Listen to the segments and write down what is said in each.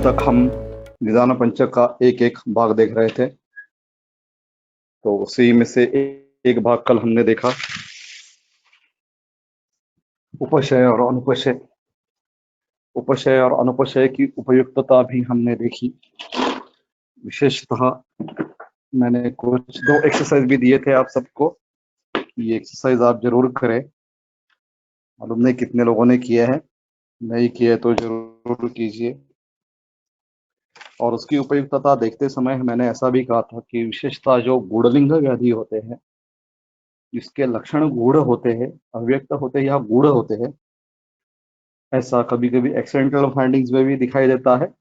तक हम निदान पंचक का एक एक भाग देख रहे थे, तो उसी में से एक भाग कल हमने देखा, उपशय और अनुपशय। उपशय और अनुपशय की उपयुक्तता भी हमने देखी। विशेषतः मैंने कुछ 2 एक्सरसाइज भी दिए थे आप सबको, ये एक्सरसाइज आप जरूर करें। मालूम नहीं कितने लोगों ने किया है, नहीं किया तो जरूर कीजिए। और उसकी उपयुक्तता देखते समय मैंने ऐसा भी कहा था कि विशेषतः जो गूढ़लिंग व्याधि होते हैं, जिसके लक्षण गूढ़ होते हैं, अव्यक्त होते हैं या गूढ़ होते हैं, ऐसा कभी कभी एक्सीडेंटल फाइंडिंग्स में भी दिखाई देता है।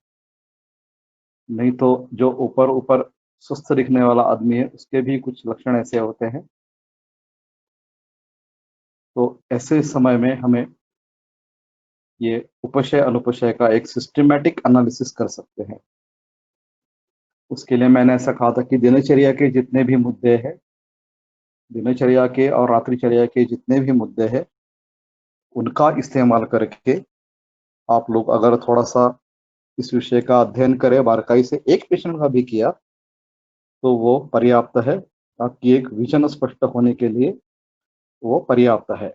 नहीं तो जो ऊपर ऊपर सुस्त दिखने वाला आदमी है, उसके भी कुछ लक्षण ऐसे होते हैं। तो ऐसे समय में हमें ये उपशय अनुपशय का एक सिस्टमैटिक एनालिसिस कर सकते हैं। उसके लिए मैंने ऐसा कहा था कि दिनचर्या के जितने भी मुद्दे हैं, दिनचर्या के और रात्रिचर्या के जितने भी मुद्दे हैं, उनका इस्तेमाल करके आप लोग अगर थोड़ा सा इस विषय का अध्ययन करें, बारीकाई से एक पेशेंट का भी किया, तो वो पर्याप्त है। आपकी एक विजन स्पष्ट होने के लिए वो पर्याप्त है।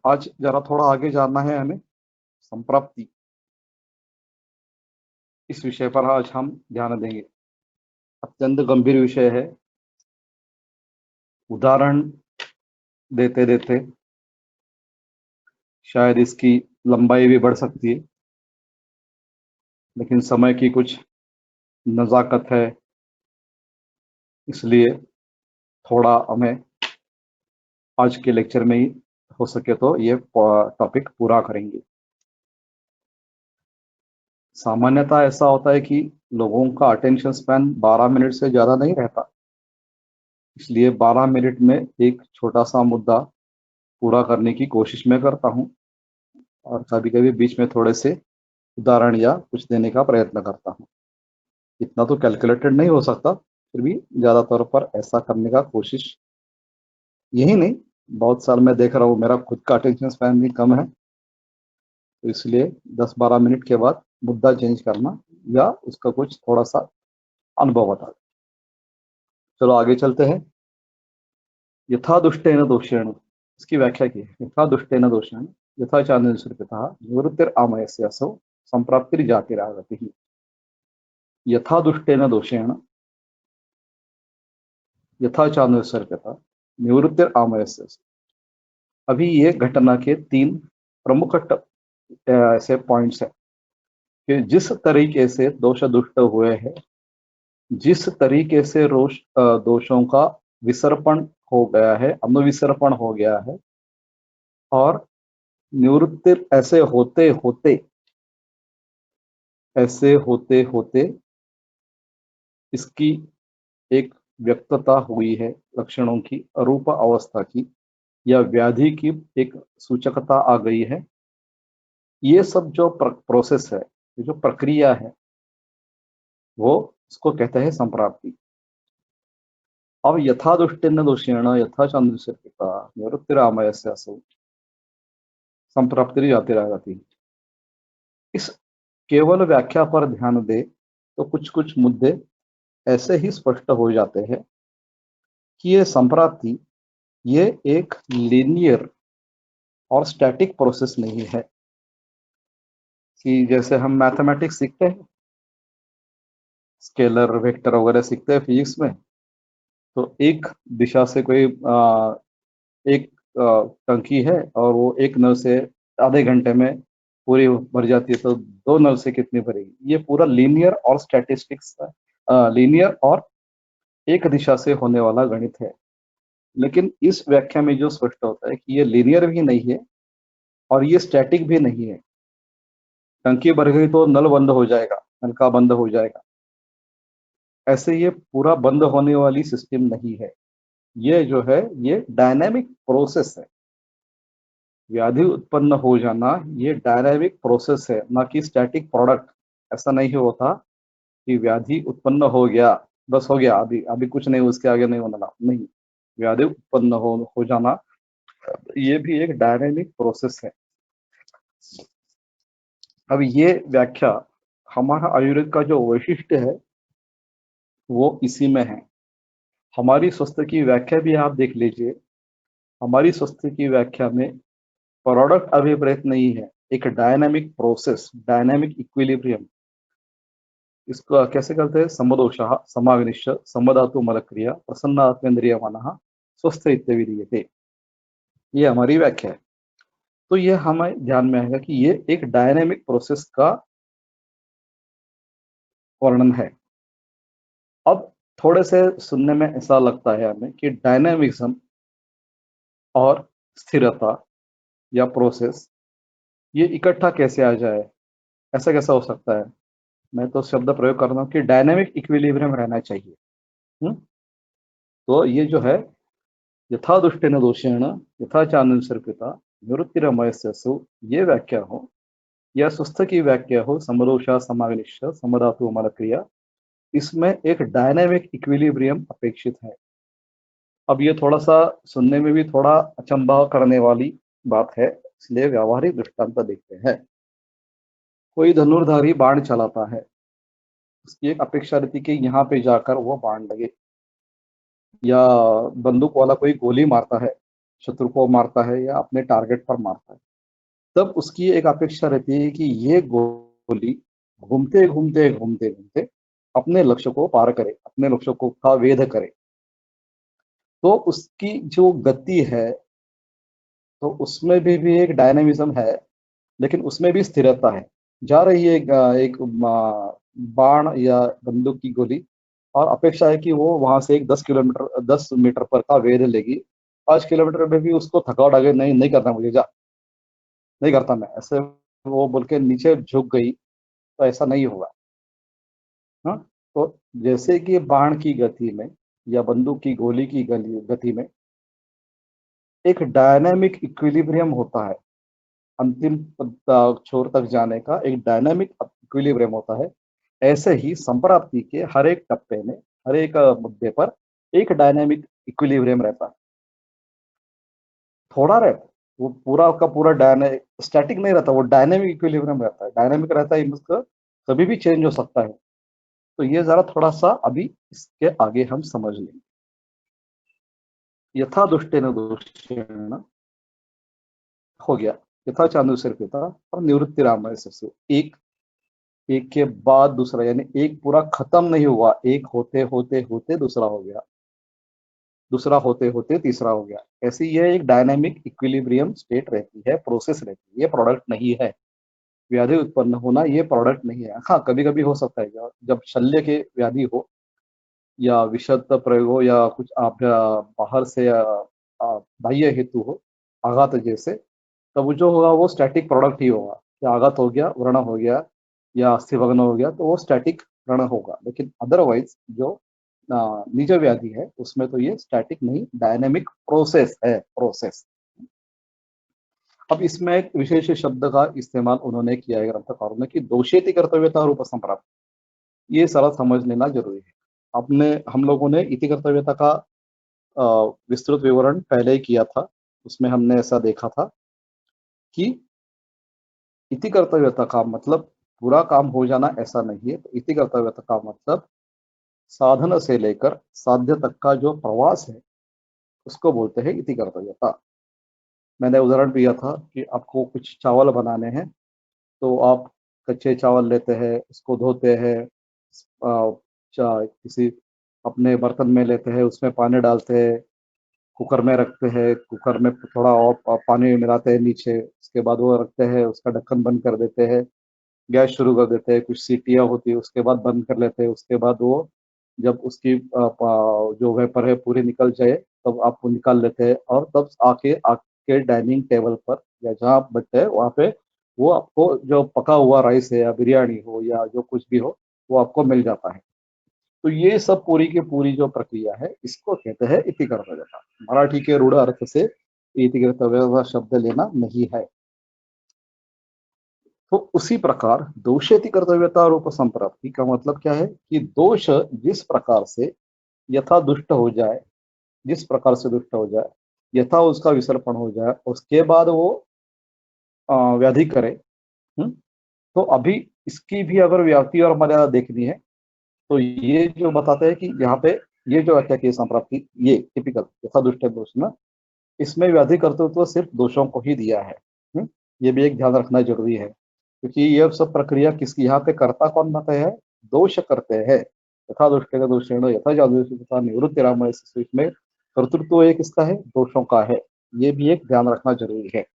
आज जरा थोड़ा आगे जानना है हमें, संप्राप्ति, इस विषय पर आज हम ध्यान देंगे। अत्यंत गंभीर विषय है। उदाहरण देते देते शायद इसकी लंबाई भी बढ़ सकती है, लेकिन समय की कुछ नज़ाकत है, इसलिए थोड़ा हमें आज के लेक्चर में ही हो सके तो ये टॉपिक पूरा करेंगे। सामान्यतः ऐसा होता है कि लोगों का अटेंशन स्पैन 12 मिनट से ज़्यादा नहीं रहता, इसलिए 12 मिनट में एक छोटा सा मुद्दा पूरा करने की कोशिश मैं करता हूँ, और कभी कभी बीच में थोड़े से उदाहरण या कुछ देने का प्रयत्न करता हूँ। इतना तो कैलकुलेटेड नहीं हो सकता, फिर भी ज़्यादातर पर ऐसा करने का कोशिश, यही नहीं बहुत साल मैं देख रहा हूँ मेरा खुद का अटेंशन स्पैन भी कम है, तो इसलिए 10-12 मिनट के बाद मुद्दा चेंज करना या उसका कुछ थोड़ा सा अनुभव बता। चलो आगे चलते हैं। यथा दुष्टेन दोषेण, इसकी व्याख्या की है। यथा दुष्टेन दोषेण यथा चांदनपिता निवृत्तिर आमयस्य असौ संप्राप्तिर जातिरागतिः। यथा दुष्टेन दोषेण यथा चांदनपिता निवृत्तिर आमयस्य। अभी ये घटना के 3 प्रमुख ऐसे पॉइंट्स हैं कि जिस तरीके से दोष दुष्ट हुए हैं, जिस तरीके से दोषों का विसर्पण हो गया है, अनुविसर्पण हो गया है, और निवृत्ति ऐसे होते होते इसकी एक व्यक्तता हुई है, लक्षणों की, अरूप अवस्था की या व्याधि की एक सूचकता आ गई है। ये सब जो प्रोसेस है, जो प्रक्रिया है, वो इसको कहते हैं संप्राप्ति। अब यथा दुष्टेन दोषेण यथा चंद्रपिता निवृत्तिरामयस्य असौ संप्राप्ति जातिरागति। इस केवल व्याख्या पर ध्यान दे तो कुछ कुछ मुद्दे ऐसे ही स्पष्ट हो जाते हैं कि ये संप्राप्ति, ये एक लीनियर और स्टैटिक प्रोसेस नहीं है। कि जैसे हम मैथमेटिक्स सीखते हैं, स्केलर वेक्टर वगैरह सीखते हैं फिजिक्स में, तो एक दिशा से कोई एक टंकी है और वो एक नल से आधे घंटे में पूरी भर जाती है, तो 2 नल से कितनी भरेगी? ये पूरा लीनियर और स्टैटिस्टिक्स, लीनियर और एक दिशा से होने वाला गणित है। लेकिन इस व्याख्या में जो स्पष्ट होता है कि ये लीनियर भी नहीं है और ये स्टैटिक भी नहीं है। टंकी भर गई तो नल बंद हो जाएगा, नलका बंद हो जाएगा, ऐसे ये पूरा बंद होने वाली सिस्टम नहीं है। ये जो है ये डायनामिक प्रोसेस है। व्याधि उत्पन्न हो जाना ये डायनामिक प्रोसेस है, ना कि स्टैटिक प्रोडक्ट। ऐसा नहीं होता कि व्याधि उत्पन्न हो गया, बस हो गया, अभी अभी कुछ नहीं, उसके आगे नहीं होना, नहीं। व्याधि उत्पन्न हो जाना ये भी एक डायनामिक प्रोसेस है। अब ये व्याख्या हमारा आयुर्वेद का जो वैशिष्ट्य है वो इसी में है। हमारी स्वस्थ की व्याख्या भी आप देख लीजिए। हमारी स्वस्थ की व्याख्या में प्रोडक्ट अभिप्रेत नहीं है, एक डायनामिक प्रोसेस, डायनामिक इक्विलिब्रियम। इसको कैसे करते हैं? समदोषः समाग्निश्च समधातु मलक्रिया प्रसन्न आत्मेन्द्रिय मनः स्वस्थ इत्यविधीयते। ये हमारी व्याख्या है। तो ये हमें ध्यान में आएगा कि ये एक डायनेमिक प्रोसेस का वर्णन है। अब थोड़े से सुनने में ऐसा लगता है हमें कि डायनेमिज्म और स्थिरता या प्रोसेस ये इकट्ठा कैसे आ जाए, ऐसा कैसा हो सकता है? मैं तो शब्द प्रयोग कर रहा हूँ कि डायनेमिक इक्विलिब्रियम रहना चाहिए। हम्म? तो ये जो है यथा दुष्टेन दोषेण यथा चानुसर्पिता निवृत्तिरमयस्यसु, ये व्याख्या हो या स्वस्थ की व्याख्या हो समदोषा समाग्निश्च समधातु मलक्रिया, इसमें एक डायनेमिक इक्विलिब्रियम अपेक्षित है। अब ये थोड़ा सा सुनने में भी थोड़ा अचंभा करने वाली बात है, इसलिए व्यावहारिक दृष्टांत देखते हैं। कोई धनुर्धारी बाण चलाता है, उसकी एक अपेक्षा रहती कि यहाँ पे जाकर वो बाण लगे, या बंदूक वाला कोई गोली मारता है, शत्रु को मारता है या अपने टारगेट पर मारता है, तब उसकी एक अपेक्षा रहती है कि ये गोली घूमते घूमते घूमते घूमते अपने लक्ष्य को पार करे, अपने लक्ष्य को का वेध करे। तो उसकी जो गति है, तो उसमें भी एक डायनेमिज्म है, लेकिन उसमें भी स्थिरता है। जा रही है एक बाण या बंदूक की गोली, और अपेक्षा है कि वो वहां से एक 10 किलोमीटर 10 मीटर पर का वेध लेगी। 5 किलोमीटर में भी उसको थकावट आ गई, नहीं नहीं करना मुझे, जा नहीं करता मैं ऐसे, वो बोल के नीचे झुक गई, तो ऐसा नहीं होगा। हाँ, तो जैसे कि बाण की गति में या बंदूक की गोली की गति में एक डायनामिक इक्विलिब्रियम होता है, अंतिम छोर तक जाने का एक डायनामिक इक्विलिब्रियम होता है। ऐसे ही संप्राप्ति के हर एक टप्पे में, हर एक मुद्दे पर एक डायनामिक इक्विलिब्रियम रहता है। थोड़ा रहता है, वो पूरा का पूरा डायनामिक स्टैटिक नहीं रहता, वो डायनामिक इक्विलिब्रियम रहता है। डायनामिक रहता है मतलब कभी भी चेंज हो सकता है। तो ये जरा थोड़ा सा अभी इसके आगे हम समझ लेंगे। यथा दुष्टेन दोषेण हो गया, यथा चांदुसर पिता और निवृत्ति राम ससु, एक एक के बाद दूसरा, यानी एक पूरा खत्म नहीं हुआ, एक होते होते होते दूसरा हो गया, दूसरा होते होते तीसरा हो गया। ऐसी ये एक डायनामिक इक्विलिब्रियम स्टेट रहती है, प्रोसेस रहती है, ये प्रोडक्ट नहीं है। व्याधि उत्पन्न होना ये प्रोडक्ट नहीं है। हाँ, कभी कभी हो सकता है जब शल्य के व्याधि हो या विषद प्रयोग हो या कुछ बाहर से बाह्य हेतु हो, आघात जैसे, तब वो जो होगा वो स्टैटिक प्रोडक्ट ही होगा। या आघात हो गया, व्रण हो गया या अस्थिभग्न हो गया, तो वो स्टैटिक व्रण होगा। लेकिन अदरवाइज जो निज व्याधि है उसमें तो ये स्टैटिक नहीं, डायनेमिक प्रोसेस है, प्रोसेस। अब इसमें एक विशेष शब्द का इस्तेमाल उन्होंने किया है ग्रंथकारों ने कि दोषेति कर्तव्यता और उपसंप्राप्त, ये सारा समझ लेना जरूरी है। अपने हम लोगों ने इति कर्तव्यता का विस्तृत विवरण पहले ही किया था। उसमें हमने ऐसा देखा था कि इति कर्तव्यता का मतलब पूरा काम हो जाना ऐसा नहीं है। तो इति कर्तव्यता का मतलब साधन से लेकर साध्य तक का जो प्रवास है उसको बोलते हैं इति कर्तव्यता। मैंने उदाहरण दिया था कि आपको कुछ चावल बनाने हैं, तो आप कच्चे चावल लेते हैं, उसको धोते हैं, किसी अपने बर्तन में लेते हैं, उसमें पानी डालते हैं, कुकर में रखते हैं, कुकर में थोड़ा और पानी मिलाते हैं नीचे, उसके बाद वो रखते हैं, उसका ढक्कन बंद कर देते हैं, गैस शुरू कर देते हैं, कुछ सीटियाँ होती है, उसके बाद बंद कर लेते हैं। उसके बाद वो जब उसकी जो वेपर है पूरी निकल जाए तब आप वो निकाल लेते हैं, और तब आके आपके डाइनिंग टेबल पर या जहाँ आप बैठे हैं वहाँ पे वो आपको जो पका हुआ राइस है या बिरयानी हो या जो कुछ भी हो वो आपको मिल जाता है। तो ये सब पूरी की पूरी जो प्रक्रिया है इसको कहते हैं इति कर्तव्यता। मराठी के रूढ़ अर्थ से इति कर्तव्यता शब्द लेना नहीं है। तो उसी प्रकार दोषेति कर्तव्यता रूप संप्राप्ति का मतलब क्या है कि दोष जिस प्रकार से यथा दुष्ट हो जाए, जिस प्रकार से दुष्ट हो जाए, यथा उसका विसर्पण हो जाए, उसके बाद वो व्याधि करे। तो अभी इसकी भी अगर व्याप्ति और मर्यादा देखनी है तो ये जो बताते हैं कि यहाँ पे ये जो व्याख्या की संप्राप्ति, ये टिपिकल यथा दुष्ट दोष ना, इसमें व्याधि कर्तृत्व सिर्फ दोषों को ही दिया है। ये भी एक ध्यान रखना जरूरी है, क्योंकि ये सब प्रक्रिया किसकी, यहाँ पे कर्ता कौन बताते हैं, दोष करते हैं। यथा दुष्ट दोषेण यथा जादू तथा निवृत्ति राम, इसमें कर्तृत्व एक इसका है, दोषों का है। ये भी एक ध्यान रखना जरूरी है।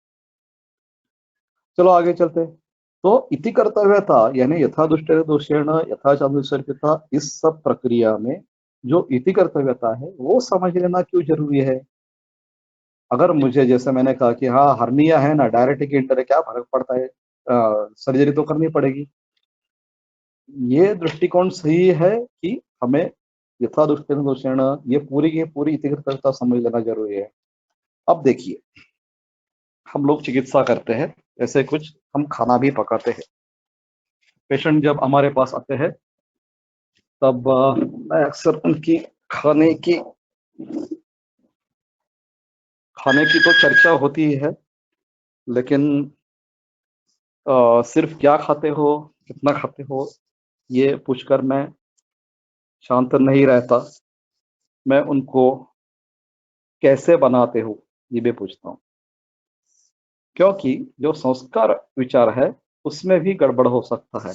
चलो आगे चलते हैं। तो इति कर्तव्यता यानी यथा दुष्ट दोषेण यथा चादुर्यता, इस सब प्रक्रिया में जो इति कर्तव्यता है वो समझ लेना क्यों जरूरी है। अगर मुझे, जैसे मैंने कहा कि हाँ हर्निया है ना, डायरेक्ट की इंटर है, क्या फर्क पड़ता है, सर्जरी तो करनी पड़ेगी। ये दृष्टिकोण सही है कि हमें यथा दुष्ट दोषेण ये पूरी की पूरी इति कर्तव्यता समझ लेना जरूरी है। अब देखिए, हम लोग चिकित्सा करते हैं, ऐसे कुछ हम खाना भी पकाते हैं। पेशेंट जब हमारे पास आते हैं तब मैं अक्सर उनकी खाने की तो चर्चा होती है, लेकिन सिर्फ क्या खाते हो, कितना खाते हो, ये पूछकर मैं शांत नहीं रहता। मैं उनको कैसे बनाते हो ये भी पूछता हूँ, क्योंकि जो संस्कार विचार है उसमें भी गड़बड़ हो सकता है।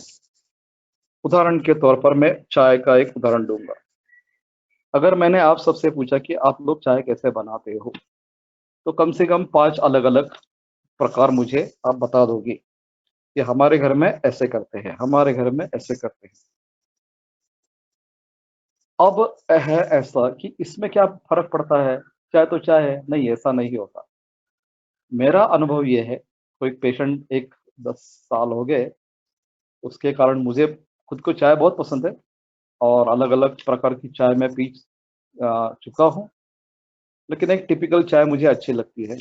उदाहरण के तौर पर मैं चाय का एक उदाहरण दूंगा। अगर मैंने आप सबसे पूछा कि आप लोग चाय कैसे बनाते हो, तो कम से कम 5 अलग अलग प्रकार मुझे आप बता दोगे कि हमारे घर में ऐसे करते हैं, हमारे घर में ऐसे करते हैं। अब है ऐसा कि इसमें क्या फर्क पड़ता है, चाय तो चाय है, नहीं ऐसा नहीं होता। मेरा अनुभव ये है, कोई पेशेंट एक 10 साल हो गए, उसके कारण मुझे खुद को चाय बहुत पसंद है और अलग अलग प्रकार की चाय मैं पी चुका हूँ, लेकिन एक टिपिकल चाय मुझे अच्छी लगती है।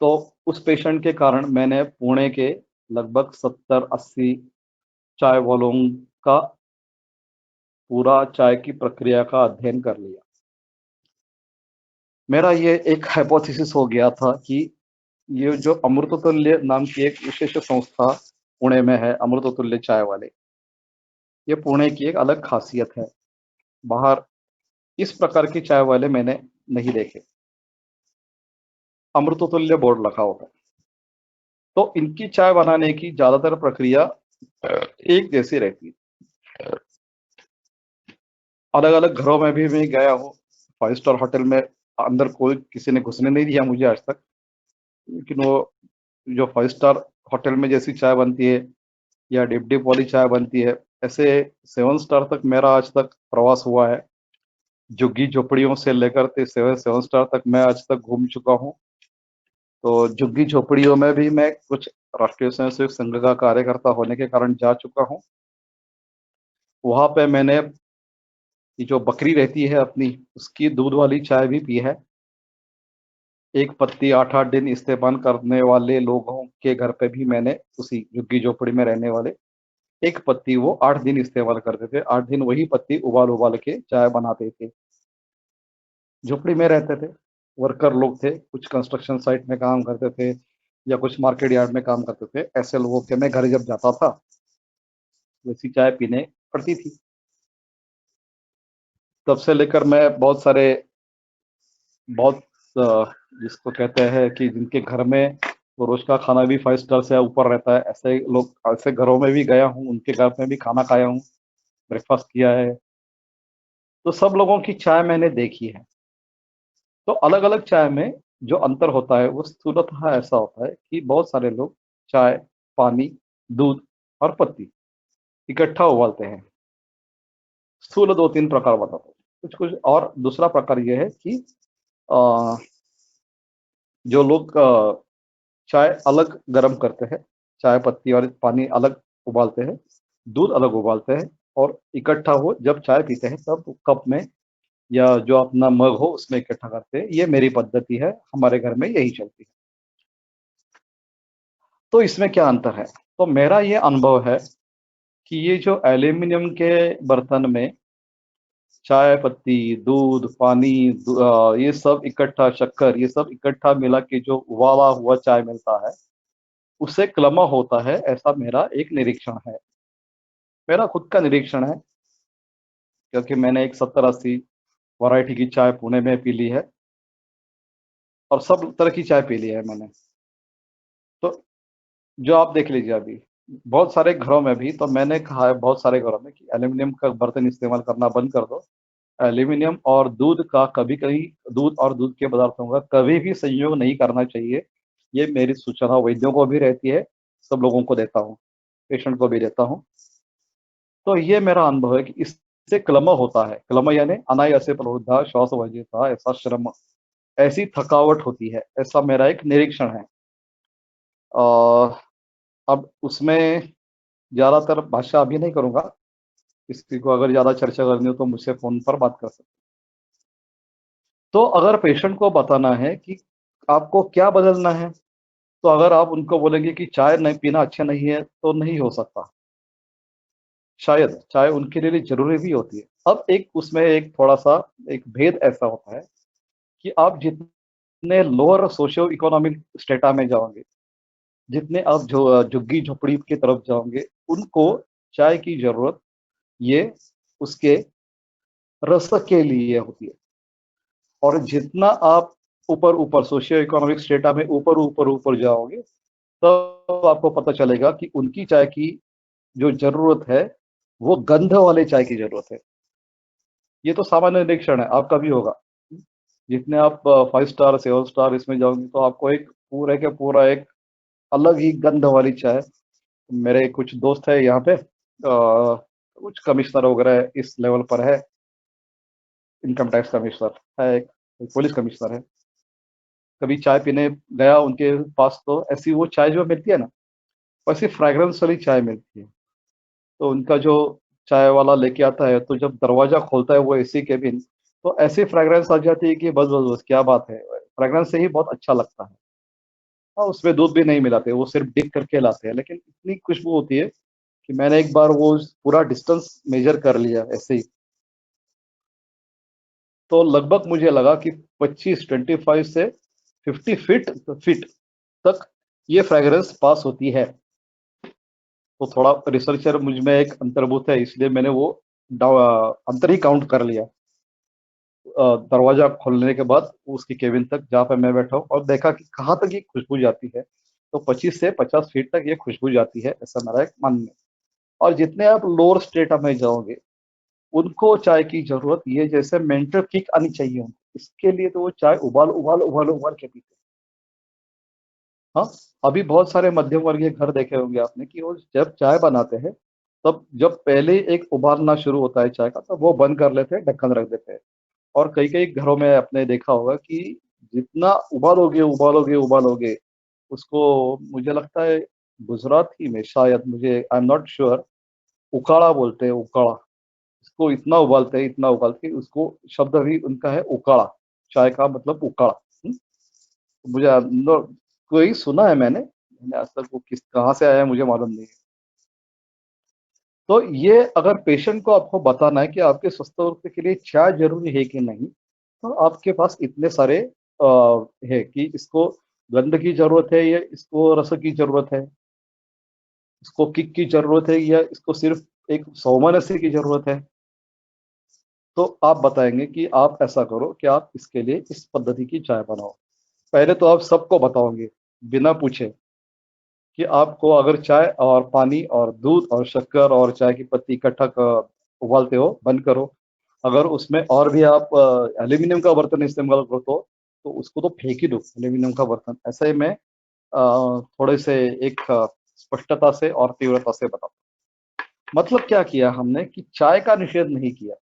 तो उस पेशेंट के कारण मैंने पुणे के लगभग 70-80 चाय वालों का पूरा चाय की प्रक्रिया का अध्ययन कर लिया। मेरा ये एक हाइपोथेसिस हो गया था कि ये जो अमृततुल्य नाम की एक विशेष संस्था पुणे में है, अमृततुल्य चाय वाले, ये पुणे की एक अलग खासियत है। बाहर इस प्रकार की चाय वाले मैंने नहीं देखे। अमृततुल्य बोर्ड लगा होता है, तो इनकी चाय बनाने की ज्यादातर प्रक्रिया एक जैसी रहती है। अलग अलग घरों में भी मैं गया हूँ, 5 स्टार होटल में अंदर कोई किसी ने घुसने नहीं दिया मुझे आज तक, लेकिन वो जो 5 स्टार होटल में जैसी चाय बनती है या डिप डिप वाली चाय बनती है, ऐसे 7 स्टार तक मेरा आज तक प्रवास हुआ है। झुग्गी झोपड़ियों से लेकर 7 स्टार तक मैं आज तक घूम चुका हूँ। तो झुग्गी झोपड़ियों में भी मैं कुछ राष्ट्रीय स्वयंसेवक संघ का कार्यकर्ता होने के कारण जा चुका हूँ। वहां पे मैंने ये जो बकरी रहती है अपनी, उसकी दूध वाली चाय भी पी है। एक पत्ती 8-8 दिन इस्तेमाल करने वाले लोगों के घर पे भी मैंने, उसी झुग्गी झोपड़ी में रहने वाले, एक पत्ती वो 8 दिन इस्तेमाल करते थे। 8 दिन वही पत्ती उबाल उबाल के चाय बनाते थे। झोपड़ी में रहते थे, वर्कर लोग थे, कुछ कंस्ट्रक्शन साइट में काम करते थे या कुछ मार्केट यार्ड में काम करते थे। ऐसे लोगों के मैं घर जब जाता था वैसी चाय पीने पड़ती थी। तब से लेकर मैं बहुत सारे, बहुत जिसको कहते हैं कि जिनके घर में तो रोज का खाना भी 5 स्टार से ऊपर रहता है, ऐसे लोग, ऐसे घरों में भी गया हूँ, उनके घर में भी खाना खाया हूँ, ब्रेकफास्ट किया है। तो सब लोगों की चाय मैंने देखी है। तो अलग अलग चाय में जो अंतर होता है वो स्थूलतः ऐसा होता है कि बहुत सारे लोग चाय, पानी, दूध और पत्ती इकट्ठा उबालते हैं। स्थूल 2-3 प्रकार बताता हूँ। कुछ कुछ और दूसरा प्रकार यह है कि अ, जो लोग चाय अलग गर्म करते हैं, चाय पत्ती और पानी अलग उबालते हैं, दूध अलग उबालते हैं और इकट्ठा हो जब चाय पीते हैं तब कप में या जो अपना मग हो उसमें इकट्ठा करते हैं। ये मेरी पद्धति है, हमारे घर में यही चलती है। तो इसमें क्या अंतर है, तो मेरा ये अनुभव है कि ये जो एल्यूमिनियम के बर्तन में चाय पत्ती, दूध, पानी, ये सब इकट्ठा, शक्कर, ये सब इकट्ठा मिला के जो उबाला हुआ चाय मिलता है, उससे क्लमा होता है, ऐसा मेरा एक निरीक्षण है। मेरा खुद का निरीक्षण है, क्योंकि मैंने एक 70-80 वैरायटी की चाय पुणे में पी ली है और सब तरह की चाय पी ली है मैंने। तो जो आप देख लीजिए अभी, बहुत सारे घरों में भी तो मैंने कहा है बहुत सारे घरों में कि एल्यूमिनियम का बर्तन इस्तेमाल करना बंद कर दो। एल्यूमिनियम और दूध का कभी कहीं, दूध और दूध के पदार्थों का कभी भी संयोग नहीं करना चाहिए। ये मेरी सूचना वैद्यों को भी रहती है, सब लोगों को देता हूँ, पेशेंट को भी देता हूँ। तो ये मेरा अनुभव है कि इससे क्लम होता है। क्लम यानी अनायासे प्रवृद्धा श्वास वर्जिता, ऐसा श्रम, ऐसी थकावट होती है, ऐसा मेरा एक निरीक्षण है। अब उसमें ज्यादातर भाषा अभी नहीं करूंगा, किसी को अगर ज्यादा चर्चा करनी हो तो मुझसे फोन पर बात कर सकते। तो अगर पेशेंट को बताना है कि आपको क्या बदलना है, तो अगर आप उनको बोलेंगे कि चाय नहीं पीना अच्छा नहीं है, तो नहीं हो सकता। शायद चाय उनके लिए जरूरी भी होती है। अब एक उसमें एक थोड़ा सा एक भेद ऐसा होता है कि आप जितने लोअर सोशियो इकोनॉमिक स्टेटा में जाओगे, जितने आप जो झुग्गी झोपड़ी की तरफ जाओगे, उनको चाय की जरूरत ये उसके रस के लिए होती है। और जितना आप ऊपर ऊपर सोशियो इकोनॉमिक स्टेटा में ऊपर ऊपर ऊपर जाओगे, तब आपको पता चलेगा कि उनकी चाय की जो जरूरत है, वो गंध वाले चाय की जरूरत है। ये तो सामान्य निरीक्षण है, आपका भी होगा। जितने आप 5 स्टार 7 स्टार इसमें जाओगे, तो आपको एक पूरे के पूरा एक अलग ही गंध वाली चाय। मेरे कुछ दोस्त है यहाँ पे, कुछ कमिश्नर वगैरह इस लेवल पर है, इनकम टैक्स कमिश्नर है, एक पुलिस कमिश्नर है। कभी चाय पीने गया उनके पास, तो ऐसी वो चाय जो मिलती है ना, वैसी फ्रेग्रेंस वाली चाय मिलती है। तो उनका जो चाय वाला लेके आता है, तो जब दरवाजा खोलता है वो एसी केबिन, तो ऐसी फ्रेग्रेंस आ जाती है कि बस बस बस क्या बात है। फ्रेग्रेंस से ही बहुत अच्छा लगता है। हाँ, उसमें दूध भी नहीं मिलाते, वो सिर्फ डिक करके लाते हैं, लेकिन इतनी खुशबू होती है कि मैंने एक बार वो पूरा डिस्टेंस मेजर कर लिया ऐसे ही। तो लगभग मुझे लगा कि 25 से 50 फीट फीट तक ये फ्रेग्रेंस पास होती है। तो थोड़ा रिसर्चर मुझ में एक अंतर्भूत है, इसलिए मैंने वो अंतर ही काउंट कर लिया। दरवाजा खोलने के बाद उसकी केबिन तक जहाँ पे मैं बैठा हूँ, और देखा कि कहाँ तक ये खुशबू जाती है। तो 25 से 50 फीट तक ये खुशबू जाती है, ऐसा मेरा एक मानना है। और जितने आप लोअर स्टेट में जाओगे, उनको चाय की जरूरत ये जैसे मेंटल किक आनी चाहिए उनको, इसके लिए तो वो चाय उबाल उबाल उबाल उबाल के पीते हैं। हाँ, अभी बहुत सारे मध्यम वर्गीय घर देखे होंगे आपने कि वो जब चाय बनाते हैं, तब जब पहले एक उबालना शुरू होता है चाय का, तब वो बंद कर लेते हैं, ढक्कन रख देते हैं। और कई कई घरों में आपने देखा होगा कि जितना उबालोगे उबालोगे उबालोगे उसको, मुझे लगता है गुजराती में शायद, मुझे आई एम नॉट श्योर, उकाड़ा बोलते हैं, उकाड़ा। इसको इतना उबालते हैं, इतना उबालते हैं, उसको शब्द भी उनका है उकाड़ा। चाय का मतलब उकाड़ा। मुझे कोई सुना है मैंने आज तक, वो किस कहाँ से आया है मुझे मालूम नहीं है। तो ये अगर पेशेंट को आपको बताना है कि आपके स्वास्थ्य के लिए चाय जरूरी है कि नहीं, तो आपके पास इतने सारे है कि इसको गंध की जरूरत है या इसको रस की जरूरत है, इसको किक की जरूरत है या इसको सिर्फ एक सौमनस्य की जरूरत है। तो आप बताएंगे कि आप ऐसा करो कि आप इसके लिए इस पद्धति की चाय बनाओ। पहले तो आप सबको बताओगे बिना पूछे कि आपको अगर चाय और पानी और दूध और शक्कर और चाय की पत्ती इकट्ठा उबालते हो, बंद करो। अगर उसमें और भी आप एल्यूमिनियम का बर्तन इस्तेमाल करो, तो उसको तो फेंक ही दो, एल्यूमिनियम का बर्तन। ऐसे ही मैं थोड़े से एक स्पष्टता से और तीव्रता से बताता हूं। मतलब क्या किया हमने कि चाय का निषेध नहीं किया,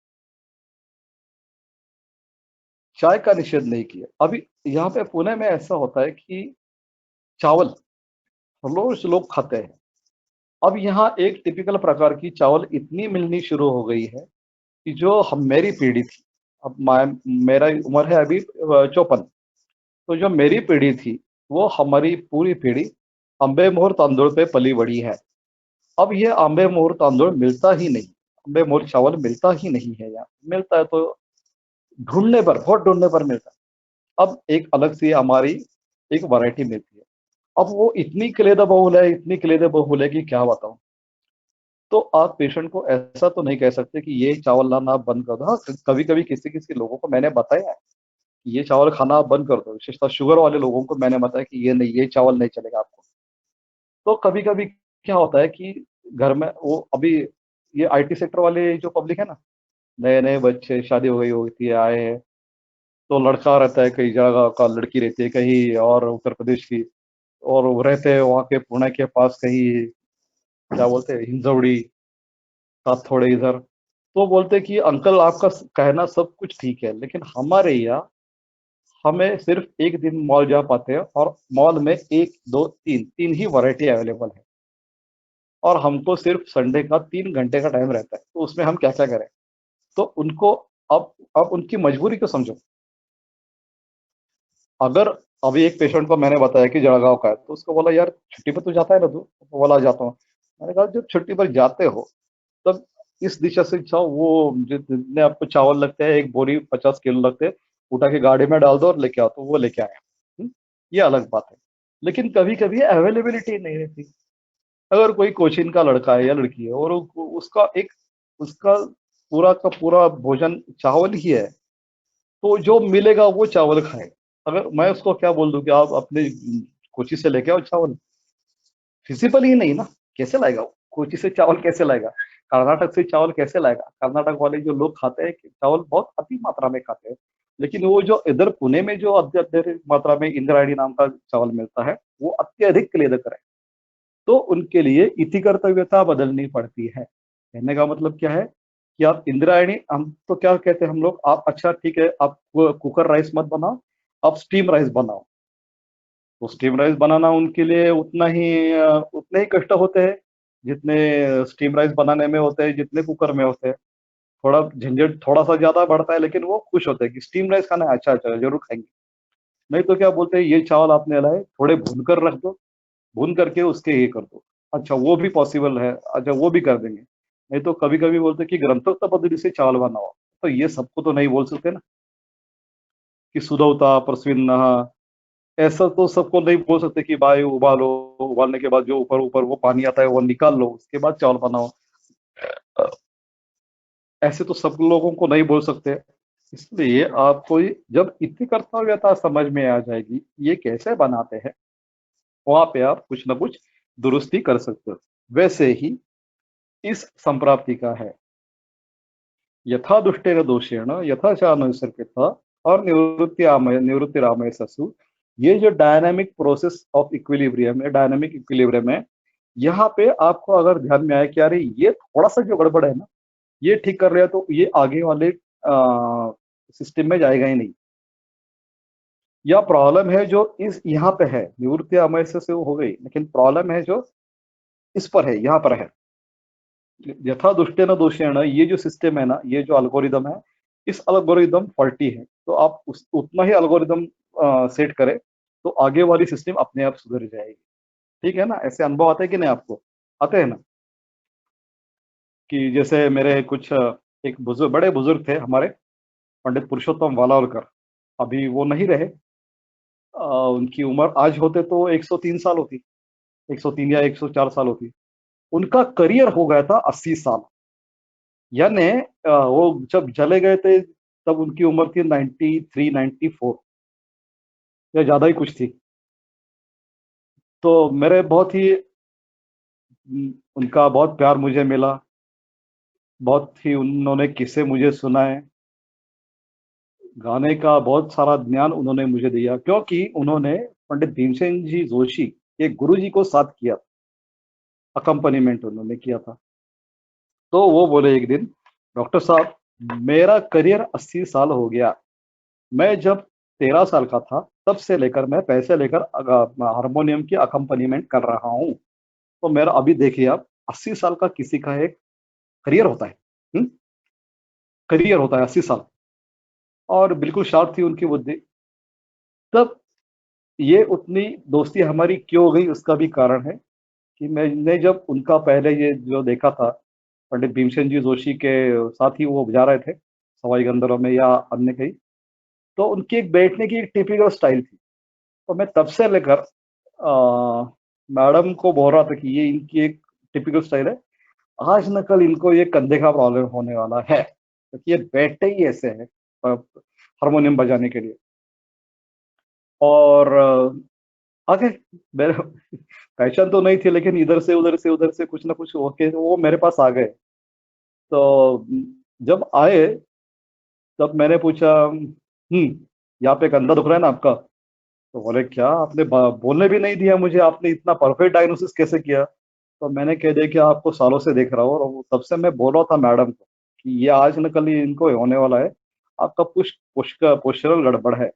चाय का निषेध नहीं किया। अभी यहाँ पे पुणे में ऐसा होता है कि चावल रोज लोग खाते हैं। अब यहाँ एक टिपिकल प्रकार की चावल इतनी मिलनी शुरू हो गई है कि जो हम मेरी पीढ़ी थी, अब मेरा उम्र है अभी 54। तो जो मेरी पीढ़ी थी, वो हमारी पूरी पीढ़ी अम्बे मोहर तांदुल पे पली बड़ी है। अब ये अम्बे मोहर तांदुल मिलता ही नहीं, अम्बे मोहर चावल मिलता ही नहीं है। यहाँ मिलता है तो ढूंढने पर, बहुत ढूंढने पर मिलता है। अब एक अलग सी हमारी एक वैरायटी मिलती है। अब वो इतनी कलेदा बहुल है, इतनी कलेदा बहुल है कि क्या बताऊं। तो आप पेशेंट को ऐसा तो नहीं कह सकते कि ये चावल लाना आप बंद कर दो। हाँ, कभी कभी किसी किसी लोगों को मैंने बताया है कि ये चावल खाना आप बंद कर दो, विशेषतः शुगर वाले लोगों को मैंने बताया कि ये नहीं, ये चावल नहीं चलेगा आपको। तो कभी कभी क्या होता है कि घर में वो अभी ये आईटी सेक्टर वाले जो पब्लिक है ना, नए नए बच्चे, शादी हो गई होती है, आए हैं, तो लड़का रहता है कई जगह का, लड़की रहती है कहीं और उत्तर प्रदेश की, और वो रहते हैं वहाँ के पुणे के पास कहीं, क्या बोलते हैं, हिंजवड़ी, साथ थोड़े इधर। तो बोलते कि अंकल आपका कहना सब कुछ ठीक है, लेकिन हमारे यहाँ हमें सिर्फ एक दिन मॉल जा पाते हैं, और मॉल में एक दो तीन तीन ही वैरायटी अवेलेबल है, और हमको सिर्फ संडे का 3 घंटे का टाइम रहता है, तो उसमें हम क्या क्या करें। तो उनको, अब उनकी मजबूरी को समझो। अगर अभी एक पेशेंट को मैंने बताया कि जळगांव का है, तो उसको बोला यार छुट्टी पर तो जाता है ना तू, तो बोला जाता हूँ। मैंने कहा जब छुट्टी पर जाते हो तब इस दिशा से जाओ, वो जितने आपको चावल लगते हैं, एक बोरी 50 किलो लगते हैं, उठा के गाड़ी में डाल दो और लेके आओ, तो वो लेके आए। ये अलग बात है। लेकिन कभी कभी अवेलेबिलिटी नहीं रहती। अगर कोई कोचिन का लड़का है या लड़की है, और उसका एक, उसका पूरा का पूरा भोजन चावल ही है, तो जो मिलेगा वो चावल खाए। अगर मैं उसको क्या बोल दूं कि आप अपने कोची से लेके आओ चावल, फिजिबल ही नहीं ना, कैसे लाएगा वो, कोची से चावल कैसे लाएगा, कर्नाटक से चावल कैसे लाएगा। कर्नाटक वाले जो लोग खाते हैं कि चावल बहुत अति मात्रा में खाते हैं, लेकिन वो जो इधर पुणे में जो अत्यधिक मात्रा में इंद्रायणी नाम का चावल मिलता है, वो अत्यधिक क्लेदकर है। तो उनके लिए इति कर्तव्यता बदलनी पड़ती है। कहने का मतलब क्या है कि आप इंद्रायणी, हम तो क्या कहते हैं हम लोग, आप अच्छा ठीक है, आप कुकर राइस मत बनाओ, आप स्टीम राइस बनाओ। तो स्टीम राइस बनाना उनके लिए उतने ही कष्ट होते हैं जितने स्टीम राइस बनाने में होते हैं, जितने कुकर में होते हैं। थोड़ा झंझट थोड़ा सा ज्यादा बढ़ता है, लेकिन वो खुश होते हैं कि स्टीम राइस खाना है, अच्छा अच्छा जरूर खाएंगे। नहीं तो क्या बोलते हैं, ये चावल आपने लाए, थोड़े भून कर रख दो, भून करके उसके ये कर दो। अच्छा वो भी पॉसिबल है, अच्छा वो भी कर देंगे। नहीं तो कभी कभी बोलते कि ग्रंथोत्तर पद्धति से चावल बनाओ, तो ये सबको तो नहीं बोल सकते ना कि सुधौता प्रस्विन्न, ऐसा तो सबको नहीं बोल सकते कि भाई उबालो, उबालने के बाद जो ऊपर ऊपर वो पानी आता है वो निकाल लो, उसके बाद चावल बनाओ। ऐसे तो सब लोगों को नहीं बोल सकते। इसलिए आपको जब इतनी कर्तव्यता समझ में आ जाएगी ये कैसे बनाते हैं, वहां पे आप कुछ ना कुछ दुरुस्ती कर सकते हो। वैसे ही इस संप्राप्ति का है, यथा दुष्टेन दोषेण यथा चानुसर्पिता और निवृत्ति रामय ससु। ये जो डायनामिक प्रोसेस ऑफ इक्विलिब्रियम है, डायनामिक इक्विलिब्रियम है, यहाँ पे आपको अगर ध्यान में आए कि अरे ये थोड़ा सा जो गड़बड़ है ना, ये ठीक कर लिया तो ये आगे वाले सिस्टम में जाएगा ही नहीं। या प्रॉब्लम है जो इस यहाँ पे है, निवृत्ति अमय से वो हो गई, लेकिन प्रॉब्लम है जो इस पर है, यहाँ पर है। यथा दुष्टेन दोषेण, ये जो सिस्टम है ना, ये जो अल्गोरिदम है, इस अल्गोरिदम फॉल्टी है, तो आप उतना ही अल्गोरिदम सेट करें, तो आगे वाली सिस्टम अपने आप सुधर जाएगी। ठीक है ना, ऐसे अनुभव आते हैं कि नहीं आपको, आते हैं ना। कि जैसे मेरे कुछ एक बुजुर्ग, बड़े बुजुर्ग थे हमारे, पंडित पुरुषोत्तम वालावलकर, अभी वो नहीं रहे। उनकी उम्र आज होते तो 103 साल होती, 103 या 104 साल होती। उनका करियर हो गया था 80 साल। यानी वो जब चले गए थे तब उनकी उम्र थी 93 94, या ज्यादा ही कुछ थी। तो मेरे बहुत ही उनका बहुत प्यार मुझे मिला, बहुत ही उन्होंने किस्से मुझे सुनाए, गाने का बहुत सारा ज्ञान उन्होंने मुझे दिया, क्योंकि उन्होंने पंडित भीमसेन जी जोशी के गुरु जी को साथ किया, अकम्पनीमेंट उन्होंने किया था। तो वो बोले एक दिन, डॉक्टर साहब मेरा करियर 80 साल हो गया, मैं जब 13 साल का था तब से लेकर मैं पैसे लेकर हारमोनियम की अकम्पनीमेंट कर रहा हूँ। तो मेरा अभी देखिए आप, 80 साल का किसी का एक करियर होता है, करियर होता है 80 साल। और बिल्कुल शार्प थी उनकी बुद्धि। तब ये उतनी दोस्ती हमारी क्यों हो गई, उसका भी कारण है कि मैंने जब उनका पहले ये जो देखा था, पंडित भीमसेन जी जोशी के साथ ही वो जा रहे थे सवाई गंधर्व में या अन्य कहीं, तो उनकी एक बैठने की एक टिपिकल स्टाइल थी। तो मैं तब से लेकर मैडम को बोल रहा था कि ये इनकी एक टिपिकल स्टाइल है, आज न कल इनको ये कंधे का प्रॉब्लम होने वाला है, क्योंकि ये बैठते ही ऐसे हैं हारमोनियम बजाने के लिए। और आगे मेरे पहचान तो नहीं थी, लेकिन इधर से कुछ ना कुछ होके वो मेरे पास आ गए। तो जब आए तब मैंने पूछा, यहाँ पे कंधा दुख रहा है ना आपका? तो बोले क्या, आपने बोलने भी नहीं दिया मुझे, आपने इतना परफेक्ट डायग्नोसिस कैसे किया? तो मैंने कह दिया कि आपको सालों से देख रहा हूँ, और तब से मैं बोल रहा था मैडम को कि ये आज न कल इनको होने वाला है, आपका पुश पुश का पोस्चरल गड़बड़ है।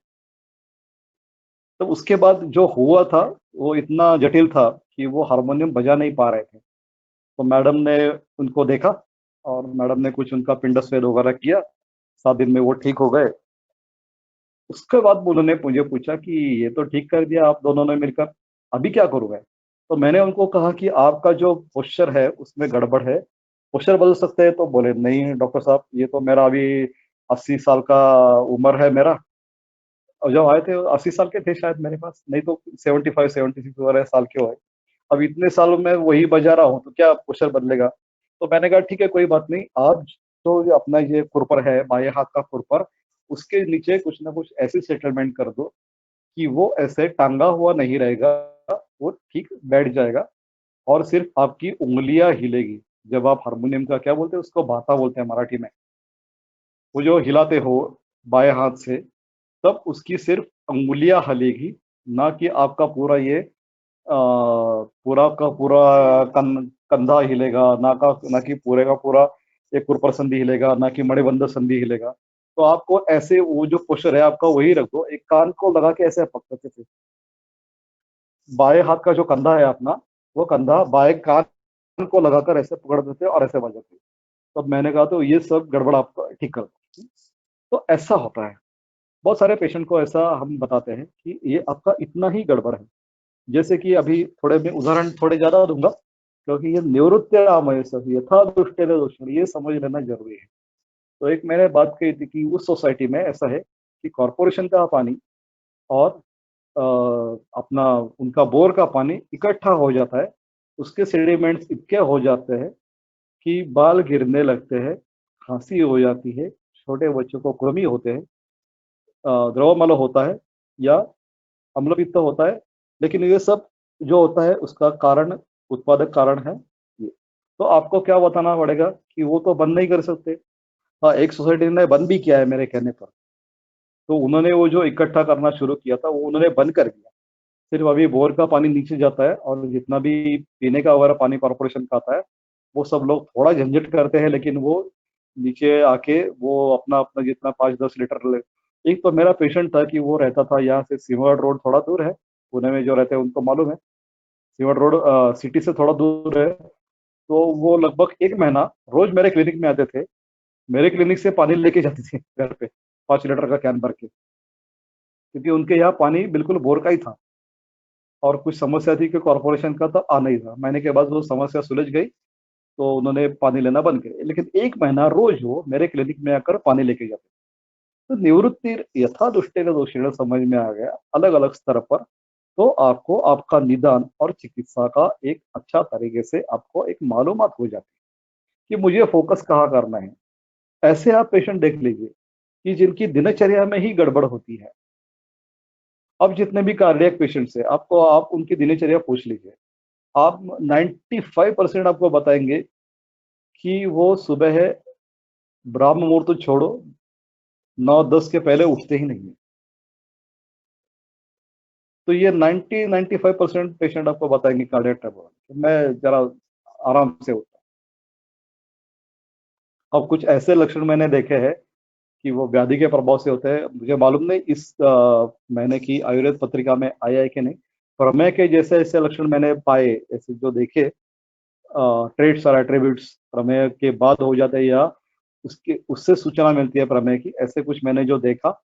तो उसके बाद जो हुआ था वो इतना जटिल था कि वो हारमोनियम बजा नहीं पा रहे थे। तो मैडम ने उनको देखा, और मैडम ने कुछ उनका पिंड स्वेद वगैरह किया, 7 दिन में वो ठीक हो गए। उसके बाद उन्होंने मुझे पूछा कि ये तो ठीक कर दिया आप दोनों ने मिलकर, अभी क्या करूँ मैं? तो मैंने उनको कहा कि आपका जो पोस्चर है उसमें गड़बड़ है, पोस्चर बदल सकते हैं? तो बोले नहीं डॉक्टर साहब, ये तो मेरा अभी 80 साल का उम्र है मेरा, और जब आए थे 80 साल के थे शायद मेरे पास, नहीं तो 75 76 वगैरह साल के हुए। अब इतने सालों में वही बजा रहा हूँ तो क्या पोस्चर बदलेगा? तो मैंने कहा ठीक है, कोई बात नहीं, आप तो ये अपना ये खुरपर है, बाएं हाथ का खुरपर, उसके नीचे कुछ ना कुछ ऐसी सेटलमेंट कर दो कि वो ऐसे टांगा हुआ नहीं रहेगा, वो ठीक बैठ जाएगा, और सिर्फ आपकी उंगलियां हिलेगी। जब आप हारमोनियम का क्या बोलते हैं, उसको भाता बोलते हैं मराठी में, वो जो हिलाते हो बाएं हाथ से, तब उसकी सिर्फ अंगुलियां हलेगी, ना कि आपका पूरा ये पूरा का पूरा कंधा हिलेगा, ना कि पूरे का पूरा एक कुरपर संधि हिलेगा, ना कि मणिबंध संधि हिलेगा। तो आपको ऐसे वो जो पोस्चर है आपका वही रख दो, एक कान को लगा के ऐसे पकड़ते थे, बाएं हाथ का जो कंधा है अपना, वो कंधा बाएं कान को लगाकर ऐसे पकड़ देते और ऐसे बजाते। तो मैंने कहा तो ये सब गड़बड़ आपका ठीक कर दो। तो ऐसा होता है, बहुत सारे पेशेंट को ऐसा हम बताते हैं कि ये आपका इतना ही गड़बड़ है। जैसे कि अभी थोड़े मैं उदाहरण थोड़े ज्यादा दूंगा, क्योंकि ये निवृत्ति रामय सब यथा दृष्टि दोषण ये समझ लेना जरूरी है। तो एक मैंने बात कही थी कि उस सोसाइटी में ऐसा है कि कॉरपोरेशन का पानी और अ, अपना उनका बोर का पानी इकट्ठा हो जाता है, उसके सेडिमेंट्स इतने हो जाते हैं कि बाल गिरने लगते हैं, खांसी हो जाती है, छोटे बच्चों को कृमि होते हैं, द्रवमल होता है, या अम्लपित्त होता है। लेकिन ये सब जो होता है उसका कारण, उत्पादक कारण है ये। तो आपको क्या बताना पड़ेगा कि वो तो बंद नहीं कर सकते। हाँ, एक सोसाइटी ने बंद भी किया है मेरे कहने पर। तो उन्होंने वो जो इकट्ठा करना शुरू किया था वो उन्होंने बंद कर दिया। सिर्फ अभी बोर का पानी नीचे जाता है, और जितना भी पीने का वगैरह पानी कॉर्पोरेशन का आता है, वो सब लोग थोड़ा झंझट करते हैं, लेकिन वो नीचे आके वो अपना अपना जितना 5-10 लीटर ले। एक तो मेरा पेशेंट था कि वो रहता था यहाँ से, सिमर रोड थोड़ा दूर है, पुणे में जो रहते हैं उनको मालूम है, सिमर रोड सिटी से थोड़ा दूर है। तो वो लगभग 1 महीना रोज मेरे क्लिनिक में आते थे, मेरे क्लिनिक से पानी लेके जाते थे घर पे, 5 लीटर का कैन भर के, क्योंकि उनके यहाँ पानी बिल्कुल बोर का ही था। और कुछ समस्या थी कि कॉर्पोरेशन का तो आ नहीं था, महीने के बाद वो समस्या सुलझ गई, तो उन्होंने पानी लेना बंद किया। लेकिन 1 महीना रोज वो मेरे क्लिनिक में आकर पानी लेके जाते। तो निवृत्ति यथा दुष्टेन दोषेण समझ में आ गया अलग अलग स्तर पर। तो आपको आपका निदान और चिकित्सा का एक अच्छा तरीके से आपको एक मालूमात हो जाती है कि मुझे फोकस कहाँ करना है। ऐसे आप पेशेंट देख लीजिए कि जिनकी दिनचर्या में ही गड़बड़ होती है। अब जितने भी कार्डियक पेशेंट्स हैं, आपको आप उनकी दिनचर्या पूछ लीजिए, आप 95% आपको बताएंगे कि वो सुबह है, ब्राह्म मुहूर्त तो छोड़ो, 9-10 के पहले उठते ही नहीं है। तो ये 90-95% पेशेंट आपको बताएंगे कार्डियक ट्रबल मैं जरा आराम से उठता हूँ। अब कुछ ऐसे लक्षण मैंने देखे हैं कि वो व्याधि के प्रभाव से होते हैं, मुझे मालूम नहीं इस महीने की आयुर्वेद पत्रिका में आया है कि नहीं। प्रमेय के जैसे ऐसे लक्षण मैंने पाए, ऐसे जो देखे ट्रेड्स और एट्रीब्यूट्स प्रमेय के बाद हो जाते हैं, या उसके उससे सूचना मिलती है प्रमेय की, ऐसे कुछ मैंने जो देखा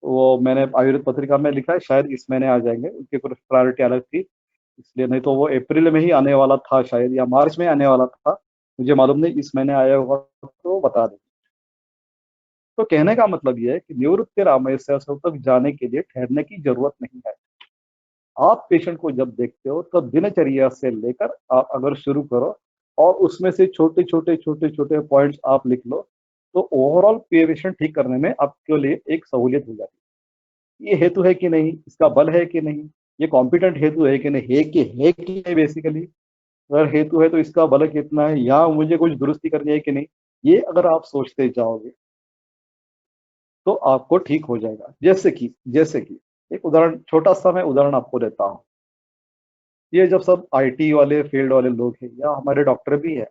वो मैंने आयुर्वेद पत्रिका में लिखा है, शायद इस महीने आ जाएंगे, उनकी कुछ प्रायोरिटी अलग थी इसलिए, नहीं तो वो अप्रैल में ही आने वाला था शायद, या मार्च में आने वाला था, मुझे मालूम नहीं, इस महीने आया होगा तो बता दें। तो कहने का मतलब ये है कि निवृत्ति रामयस्य तक जाने के लिए ठहरने की जरूरत नहीं है। आप पेशेंट को जब देखते हो तब दिनचर्या से लेकर आप अगर शुरू करो और उसमें से छोटे-छोटे पॉइंट्स आप लिख लो, तो ओवरऑल पेशेंट ठीक करने में आपके लिए एक सहूलियत हो जाती है। ये हेतु है कि नहीं, इसका बल है कि नहीं, ये कॉम्पिटेंट हेतु है कि नहीं, है कि नहीं बेसिकली, अगर हेतु है तो इसका बल कितना है या मुझे कुछ दुरुस्ती करनी है कि नहीं, ये अगर आप सोचते जाओगे, तो आपको ठीक हो जाएगा। जैसे कि एक उदाहरण छोटा-सा मैं उदाहरण आपको देता हूँ। ये जब सब आईटी वाले फील्ड वाले लोग हैं या हमारे डॉक्टर भी हैं,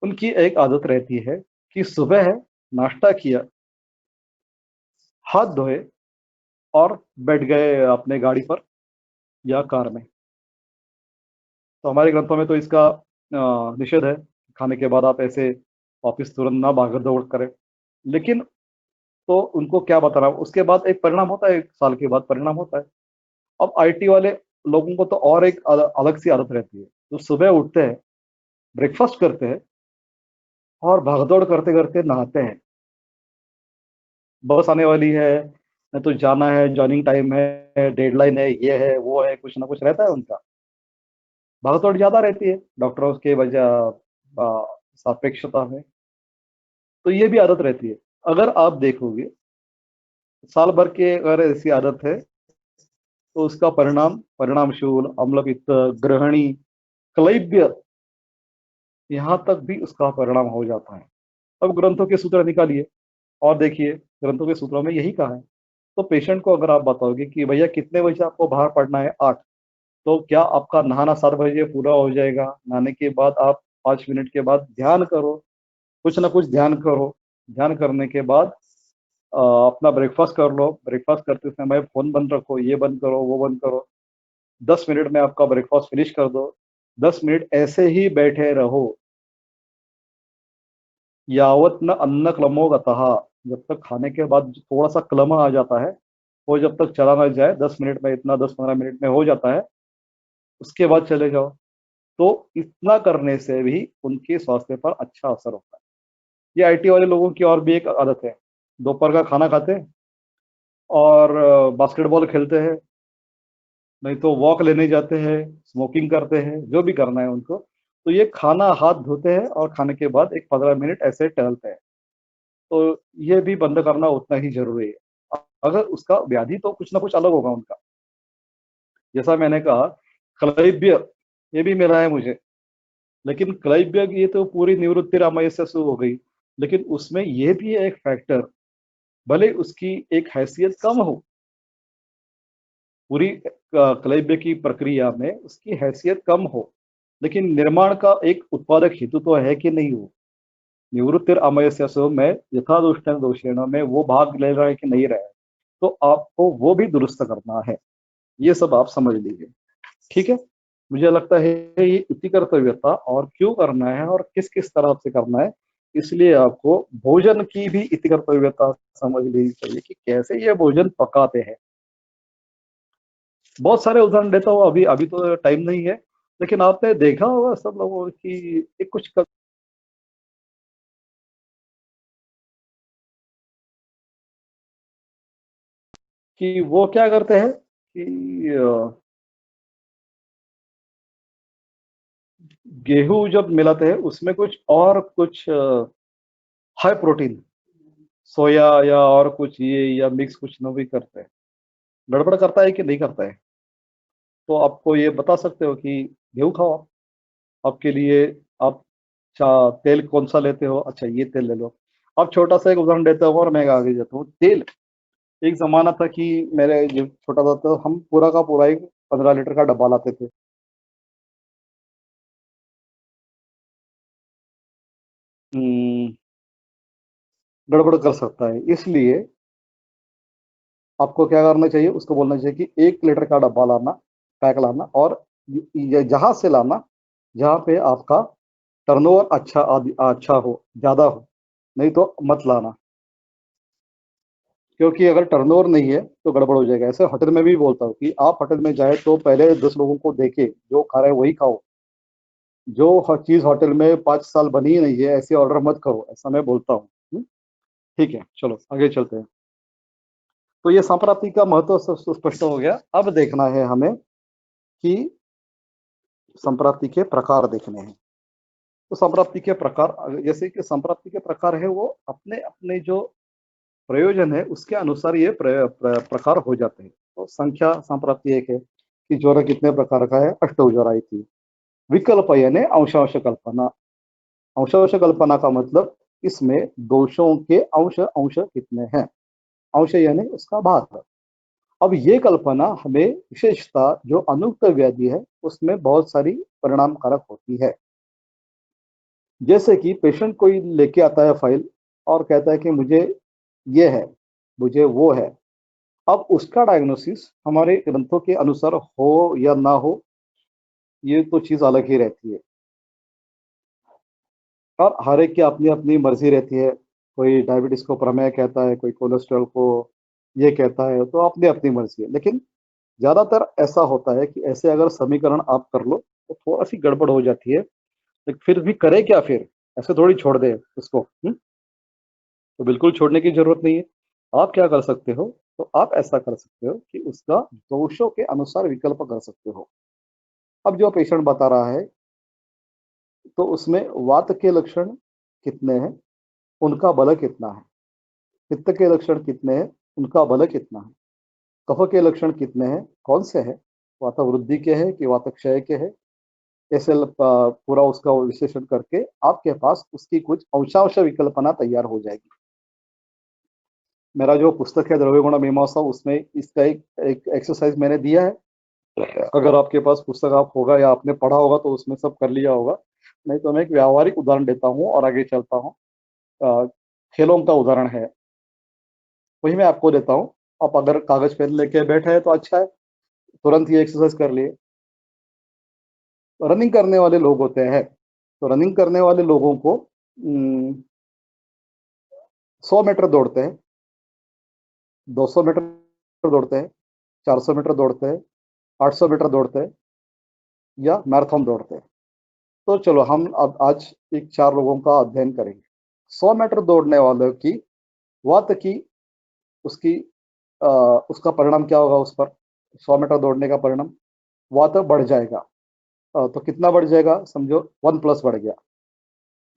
उनकी एक आदत रहती है कि सुबह नाश्ता किया, हाथ धोए और बैठ गए अपने गाड़ी पर या कार में। तो हमारे ग्रंथों में तो इसका निषेध है, खाने के बाद आप ऐसे वापिस तुरंत ना भागदौड़ करें। लेकिन तो उनको क्या बताना, उसके बाद एक परिणाम होता है, 1 साल के बाद परिणाम होता है। अब आईटी वाले लोगों को तो और एक अलग सी आदत रहती है। तो सुबह उठते हैं, ब्रेकफ़ास्ट करते हैं और भागदौड़ करते-करते नहाते हैं। बस आने वाली है, नहीं तो जाना है, जॉइनिंग टाइम है, डेडलाइन है, ये है, वो है, कुछ ना कुछ रहता है उनका। भाग-दौड़ ज़्यादा रहती है डॉक्टरों के सापेक्षता में, तो ये भी आदत रहती है। अगर आप देखोगे, साल भर की अगर ऐसी आदत है, तो उसका परिणाम परिणामशूल, अम्लपित्त, ग्रहणी, क्लैब्य, यहाँ तक भी उसका परिणाम हो जाता है। अब ग्रंथों के सूत्र निकालिए और देखिए, ग्रंथों के सूत्रों में यही कहा है। तो पेशेंट को अगर आप बताओगे कि भैया कितने बजे आपको बाहर पड़ना है? 8, तो क्या आपका नहाना 7 बजे पूरा हो जाएगा? नहाने के बाद आप 5 मिनट के बाद ध्यान करो, कुछ ना कुछ ध्यान करो। ध्यान करने के बाद अपना ब्रेकफ़ास्ट कर लो, ब्रेकफ़ास्ट करते समय फ़ोन बंद रखो, ये बंद करो, वो बंद करो। 10 मिनट में आपका ब्रेकफ़ास्ट फ़िनिश कर दो। 10 मिनट ऐसे ही बैठे रहो, यावत न अन्न क्लमोगतः, जब तक खाने के बाद थोड़ा-सा क्लम आ जाता है, वो जब तक चला ना जाए, 10 मिनट में इतना 10-15 मिनट में हो जाता है, उसके बाद चले जाओ। तो इतना करने से भी उनके स्वास्थ्य पर अच्छा असर होता है। ये आईटी वाले लोगों की और भी एक आदत है, दोपहर का खाना खाते हैं और बास्केटबॉल खेलते हैं, नहीं तो वॉक लेने जाते हैं, स्मोकिंग करते हैं, जो भी करना है उनको। तो ये खाना हाथ धोते हैं और खाने के बाद एक 15 मिनट ऐसे टहलते हैं। तो ये भी बंद करना उतना ही ज़रूरी है। अगर उसका व्याधि तो कुछ ना कुछ अलग होगा उनका। जैसा मैंने कहा, क्लैब्य ये भी मिला है मुझे। लेकिन क्लैब्य की ये तो पूरी निवृत्ति रामयस्य से हो गई, लेकिन उसमें ये भी है एक फैक्टर, भले उसकी एक हैसियत कम हो, पूरी क्लैब्य की प्रक्रिया में उसकी हैसियत कम हो, लेकिन निर्माण का एक उत्पादक हेतु तो है कि नहीं वो। निवृत्तिर अमयस्यसु में यथादुष्टेन दोषेण में वो भाग ले रहा है कि नहीं रहा है, तो आपको वो भी दुरुस्त करना है। ये सब आप समझ लीजिए, ठीक है? मुझे लगता है ये इति कर्तव्यता और क्यों करना है और किस-किस तरह से करना है, इसलिए आपको भोजन की भी इति कर्तव्यता समझ लेनी चाहिए कि कैसे ये भोजन पकाते हैं। बहुत सारे उदाहरण देता हूँ, अभी अभी तो टाइम नहीं है, लेकिन आपने देखा होगा सब लोगों की एक कुछ क कि वो क्या करते हैं कि गेहूँ जब मिलाते हैं उसमें कुछ और कुछ हाई प्रोटीन सोया या और कुछ ये या मिक्स कुछ ना भी करते हैं। गड़बड़ करता है कि नहीं करता है? तो आपको ये बता सकते हो कि गेहूँ खाओ आप, आपके लिए आप तेल कौन-सा लेते हो? अच्छा ये तेल ले लो। अब छोटा-सा एक उदाहरण देता हूँ और मैं आगे जाता हूँ। तेल, एक ज़माना था कि मेरे जब छोटा था तो हम पूरा का पूरा एक 15 लीटर का डब्बा लाते थे। उम, गड़बड़ कर सकता है, इसलिए आपको क्या करना चाहिए, उसको बोलना चाहिए कि 1 लीटर का डब्बा लाना, पैक लाना और ये जहाँ से लाना, जहाँ पे आपका टर्नओवर अच्छा हो, ज़्यादा हो, नहीं तो मत लाना। क्योंकि अगर टर्नओवर नहीं है, तो गड़बड़ हो जाएगा। ऐसे होटल में भी बोलता हूँ कि आप होटल में जाएँ तो पहले 10 लोगों को देखें, जो खा रहे हैं वही खाओ। जो हर चीज़ होटल में 5 साल बनी ही नहीं है, ऐसे ऑर्डर मत करो, ऐसा मैं बोलता हूँ। ठीक है, चलो आगे चलते हैं। तो ये संप्राप्ति का महत्व स्पष्ट हो गया। अब देखना है हमें कि संप्राप्ति के प्रकार देखने हैं। तो संप्राप्ति के प्रकार, जैसे कि संप्राप्ति के प्रकार है वो अपने अपने जो प्रयोजन है उसके अनुसार ये प्रकार हो जाते हैं। तो संख्या संप्राप्ति एक है कि ज्वर कितने प्रकार का है, अष्टौ ज्वर आई थी। विकल्प यानी अंशांश कल्पना। अंशांश कल्पना का मतलब इसमें दोषों के अंश अंश कितने हैं, अंश यानी उसका भाग। अब ये कल्पना हमें विशेषता जो अनुक्त व्याधि है उसमें बहुत सारी परिणाम कारक होती है। जैसे कि पेशेंट कोई लेके आता है फाइल और कहता है कि मुझे ये है, मुझे वो है। अब उसका डायग्नोसिस हमारे ग्रंथों के अनुसार हो या ना हो, ये तो चीज अलग ही रहती है। और हर एक की अपनी अपनी मर्जी रहती है। कोई डायबिटीज को प्रमेय कहता है, कोई कोलेस्ट्रॉल को ये कहता है, तो अपनी अपनी मर्जी है। लेकिन ज्यादातर ऐसा होता है कि ऐसे अगर समीकरण आप कर लो तो थोड़ा सी गड़बड़ हो जाती है। लेकिन फिर भी करे क्या, फिर ऐसे थोड़ी छोड़ दे उसको। तो बिल्कुल छोड़ने की जरूरत नहीं है। आप क्या कर सकते हो, तो आप ऐसा कर सकते हो कि उसका दोषों के अनुसार विकल्प कर सकते हो। अब जो पेशेंट बता रहा है तो उसमें वात के लक्षण कितने हैं, उनका बल कितना है। पित्त के लक्षण कितने हैं, उनका बल कितना है। कफ के लक्षण कितने हैं, कौन से हैं, वात वृद्धि के हैं कि वात क्षय के हैं। ऐसे पूरा उसका विश्लेषण करके आपके पास उसकी कुछ अंशांश विकल्पना तैयार हो जाएगी। मेरा जो पुस्तक है द्रव्य गुण मीमांसा, उसमें इसका एक एक्सरसाइज मैंने दिया है। अगर आपके पास पुस्तक आप होगा या आपने पढ़ा होगा तो उसमें सब कर लिया होगा। नहीं तो मैं एक व्यावहारिक उदाहरण देता हूँ और आगे चलता हूँ। खेलों का उदाहरण है, वही मैं आपको देता हूँ। आप अगर कागज पेन लेके बैठे हैं तो अच्छा है, तुरंत ये एक्सरसाइज कर लिए। रनिंग करने वाले लोग होते हैं, तो रनिंग करने वाले लोगों को 100 मीटर दौड़ते हैं, 200 मीटर दौड़ते हैं, 400 मीटर दौड़ते हैं, 800 मीटर दौड़ते हैं या मैराथन दौड़ते हैं। तो चलो हम अब आज एक 4 लोगों का अध्ययन करेंगे। 100 मीटर दौड़ने वालों की वात की उसकी उसका परिणाम क्या होगा उस पर। 100 मीटर दौड़ने का परिणाम, वात बढ़ जाएगा। तो कितना बढ़ जाएगा, समझो 1+ बढ़ गया।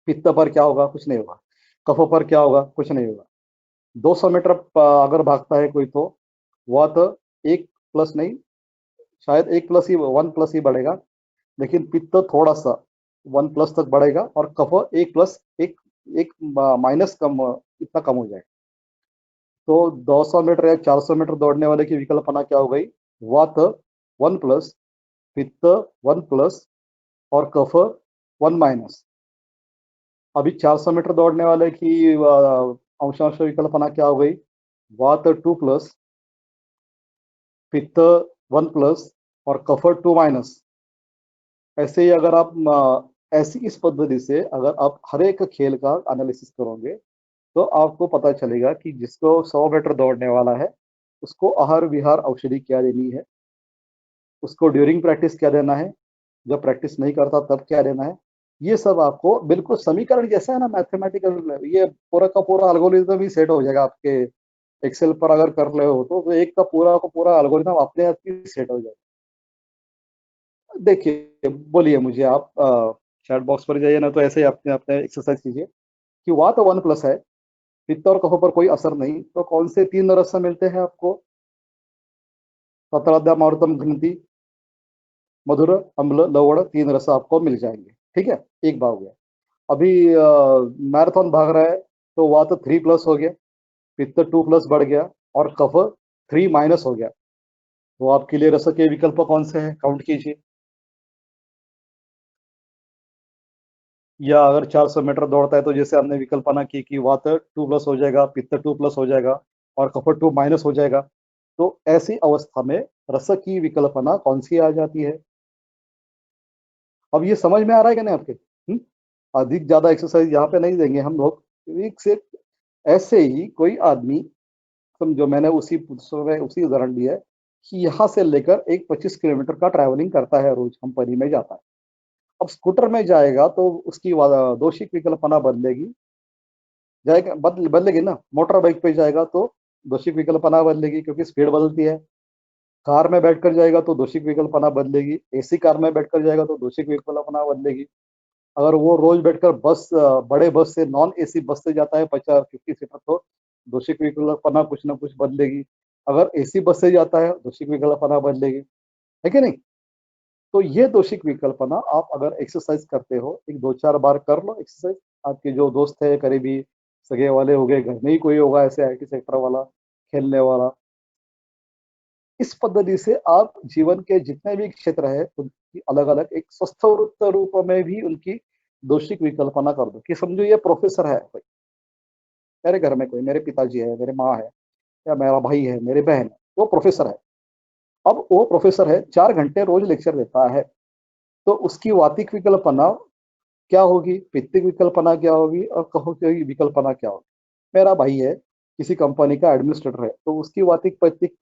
पित्त पर क्या होगा, कुछ नहीं होगा। कफ पर क्या होगा, कुछ नहीं होगा। 200 मीटर अगर भागता है कोई तो वात 1+ नहीं, शायद 1+ ही 1+ ही बढ़ेगा। लेकिन पित्त थोड़ा सा 1+ तक बढ़ेगा और कफ 1+ एक माइनस कम, इतना कम हो जाएगा। तो 200 मीटर या 400 मीटर दौड़ने वाले की विकल्पना क्या हो गई, वात 1+, पित्त 1+ और कफ 1-। अभी 400 मीटर दौड़ने वाले की अंशांश विकल्पना क्या हो गई, वात 2+, पित्त 1+ और कफ 2-। ऐसे ही अगर आप ऐसी इस पद्धति से अगर आप हर एक खेल का एनालिसिस करोगे तो आपको पता चलेगा कि जिसको 100 मीटर दौड़ने वाला है उसको आहार विहार औषधि क्या देनी है, उसको ड्यूरिंग प्रैक्टिस क्या देना है, जब प्रैक्टिस नहीं करता तब क्या देना है। ये सब आपको बिल्कुल समीकरण जैसा है ना, मैथमेटिकल, ये पूरा का पूरा एल्गोरिथम ही सेट हो जाएगा आपके एक्सेल पर अगर कर रहे हो तो एक का पूरा एल्गोरिथम अपने आप ही सेट हो जाएगा। देखिए, बोलिए मुझे आप चैट बॉक्स पर जाइए ना, तो ऐसे ही अपने अपने एक्सरसाइज कीजिए कि वात 1+ है, पित्त और कफ पर कोई असर नहीं, तो कौन से 3 रस मिलते हैं आपको, तत्राद्यामावर्तम घ्नति, मधुर, अम्ल, लवण, 3 रस आपको मिल जाएंगे। ठीक है, एक बार हो गया। अभी मैराथन भाग रहा है तो वात 3+ हो गया, पित्त 2+ बढ़ गया और कफ 3- हो गया। तो आपके लिए रस के विकल्प कौन से हैं, काउंट कीजिए। या अगर 400 मीटर दौड़ता है तो जैसे हमने विकल्पना की कि वात 2+ हो जाएगा, पित्त 2+ हो जाएगा और कफ 2- हो जाएगा। तो ऐसी अवस्था में रस की विकल्पना कौन सी आ जाती है। अब ये समझ में आ रहा है कि नहीं आपके। अधिक ज्यादा एक्सरसाइज यहाँ पे नहीं देंगे हम लोग। एक से ऐसे ही कोई आदमी, समझो मैंने उसी पुस्तक में उसी उदाहरण दिया है कि यहाँ से लेकर एक 25 किलोमीटर का ट्रैवलिंग करता है, रोज कंपनी में जाता है। अब स्कूटर में जाएगा तो उसकी दोषिक विकल्पना बदलेगी, जाएगा बदलेगी ना। मोटर बाइक पे जाएगा तो दोषिक विकल्पना बदलेगी क्योंकि स्पीड बदलती है। कार में बैठकर जाएगा तो दोषिक विकल्पना बदलेगी, एसी कार में बैठकर जाएगा तो दोषिक विकल्पना बदलेगी। अगर वो रोज बैठकर बड़े बस से नॉन एसी बस से जाता है 50 सीटर तो दोषिक विकल्पना कुछ ना कुछ बदलेगी। अगर एसी बस से जाता है दोषिक विकल्पना बदलेगी, है कि नहीं? तो ये दोषिक विकल्पना आप अगर एक्सरसाइज करते हो, एक 2-4 बार कर लो एक्सरसाइज। आपके जो दोस्त है, करीबी सगे वाले हो गए, घर में ही कोई होगा ऐसे आईटी सेक्टर वाला, खेलने वाला। इस पद्धति से आप जीवन के जितने भी क्षेत्र है उनकी अलग-अलग एक स्वस्थ रूप में भी उनकी दोषिक विकल्पना कर दो कि समझो ये प्रोफेसर है कोई, मेरे घर में कोई, मेरे पिताजी है, मेरे माँ है या मेरा भाई है, मेरी बहन है, वो प्रोफेसर है। अब वो प्रोफेसर है, 4 घंटे रोज लेक्चर देता है, तो उसकी वातिक विकल्पना क्या होगी, पित्तिक विकल्पना क्या होगी और कहो की विकल्पना क्या होगी? मेरा भाई है, किसी कंपनी का एडमिनिस्ट्रेटर है, तो उसकी वातिक पित्तिक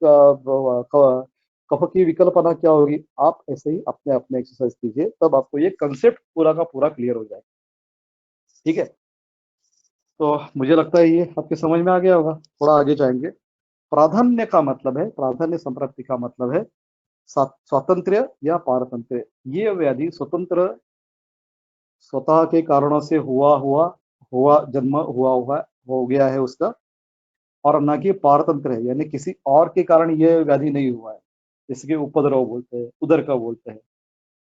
कफ की विकल्पना क्या होगी? आप ऐसे ही अपने एक्सरसाइज कीजिए, तब आपको ये कंसेप्ट पूरा का पूरा क्लियर हो जाएगा। ठीक है? तो मुझे लगता है ये आपके समझ में आ गया होगा। थोड़ा आगे जाएँगे। प्राधान्य का मतलब है, प्राधान्य संपत्ति का मतलब है स्वातंत्र्य या पारतंत्र्य। ये व्याधि स्वतंत्र स्वतः के कारणों से जन्म हुआ हो गया है उसका, और ना कि पारतंत्र है, यानी किसी और के कारण ये व्याधि नहीं हुआ है। जैसे कि उपद्रव बोलते हैं, उदर का बोलते हैं।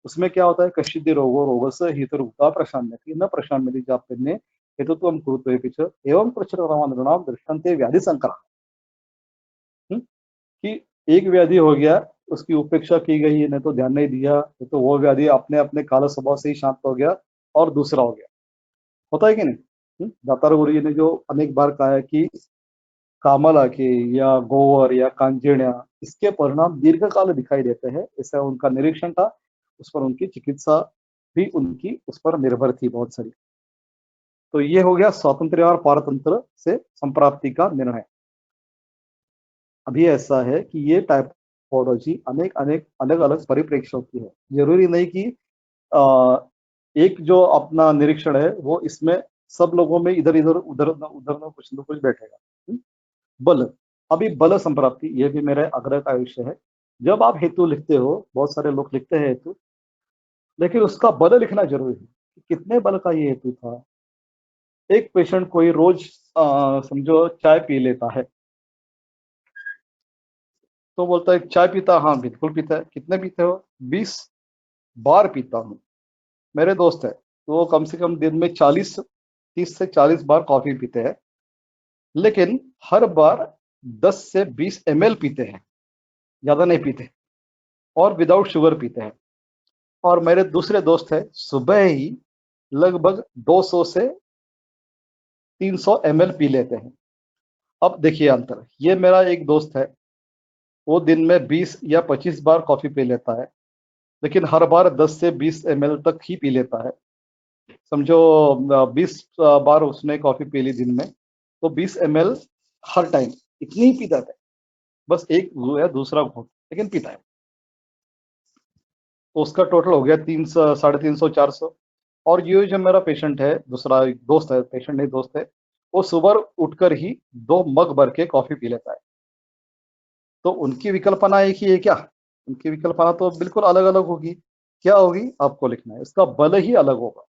उसमें क्या होता है, कश्चिदि रोगो रोगस्य हेतुर्भूता प्रशाम्यति न प्रशाम्यति जाप्यन्ने हेतुत्वं कुरुते च एवं प्रचुरमानृणाम दृष्टान्ते व्याधि संकरा। कि एक व्याधि हो गया, उसकी उपेक्षा की गई, नहीं तो ध्यान नहीं दिया, तो वो व्याधि अपने अपने काल स्वभाव से ही शांत हो गया और दूसरा हो गया। होता है कि नहीं? दातार गुरु जी ने जो अनेक बार कहा है कि कामला के या गोवर या कांजिण्या, इसके परिणाम दीर्घकाल दिखाई देते हैं, ऐसा उनका निरीक्षण था। उस पर उनकी चिकित्सा भी उनकी उस पर निर्भर थी बहुत सारी। तो ये हो गया स्वातंत्र्य और पारतंत्र से संप्राप्ति का निर्णय। अभी ऐसा है कि ये टाइपोलॉजी अनेक अनेक अलग अलग परिप्रेक्ष्यों की है। जरूरी नहीं कि आ, एक जो अपना निरीक्षण है वो इसमें सब लोगों में इधर इधर उधर उधर ना कुछ बैठेगा। बल, अभी बल संप्राप्ति, ये भी मेरे आग्रह का विषय है। जब आप हेतु लिखते हो, बहुत सारे लोग लिखते हैं हेतु, लेकिन उसका बल लिखना जरूरी है कि कितने बल का ये हेतु था। एक पेशेंट कोई रोज समझो चाय पी लेता है, तो बोलता है चाय पीता, हाँ बिल्कुल पीता है। कितने पीते हो? 20 बार पीता हूँ। मेरे दोस्त है तो वो कम से कम दिन में 30 से 40 बार कॉफी पीते हैं, लेकिन हर बार 10 से 20 ml पीते हैं, ज्यादा नहीं पीते, और विदाउट शुगर पीते हैं। और मेरे दूसरे दोस्त है, सुबह ही लगभग 200 से 300 ml पी लेते हैं। अब देखिए अंतर, ये मेरा एक दोस्त है, वो दिन में 20 या 25 बार कॉफी पी लेता है, लेकिन हर बार 10 से 20 ml तक ही पी लेता है। समझो 20 बार उसने कॉफी पी ली दिन में, तो 20 ml हर टाइम इतनी ही पीता है, बस एक या दूसरा घूंट, लेकिन पीता है। तो उसका टोटल हो गया 300, 350, 400। और ये जो मेरा पेशेंट है, दूसरा एक दोस्त है, पेशेंट नहीं दोस्त है, वो सुबह उठकर ही 2 मग भर के कॉफी पी लेता है। तो उनकी विकल्पना एक ही है क्या? उनकी विकल्पना तो बिल्कुल अलग अलग होगी। क्या होगी आपको लिखना है, इसका बल ही अलग होगा।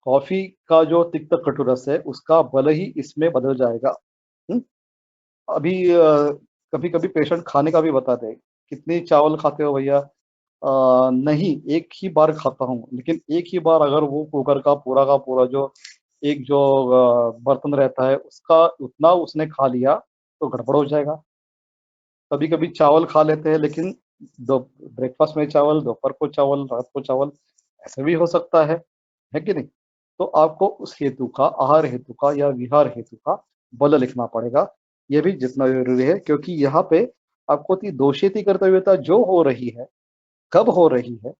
कॉफी का जो तिक्त कटुरस है उसका बल ही इसमें बदल जाएगा। हम्म? अभी कभी कभी पेशेंट खाने का भी बताते हैं, कितनी चावल खाते हो भैया? नहीं, एक ही बार खाता हूँ, लेकिन एक ही बार अगर वो कुकर का पूरा जो एक जो बर्तन रहता है उसका उतना उसने खा लिया तो गड़बड़ हो जाएगा। कभी कभी चावल खा लेते हैं, लेकिन दो ब्रेकफास्ट में चावल, दोपहर को चावल, रात को चावल, ऐसे भी हो सकता है कि नहीं? तो आपको उस हेतु का, आहार हेतु का या विहार हेतु का बल लिखना पड़ेगा। ये भी जितना जरूरी है, क्योंकि यहाँ पे आपको दोषेती कर्तव्यता जो हो रही है, कब हो रही है।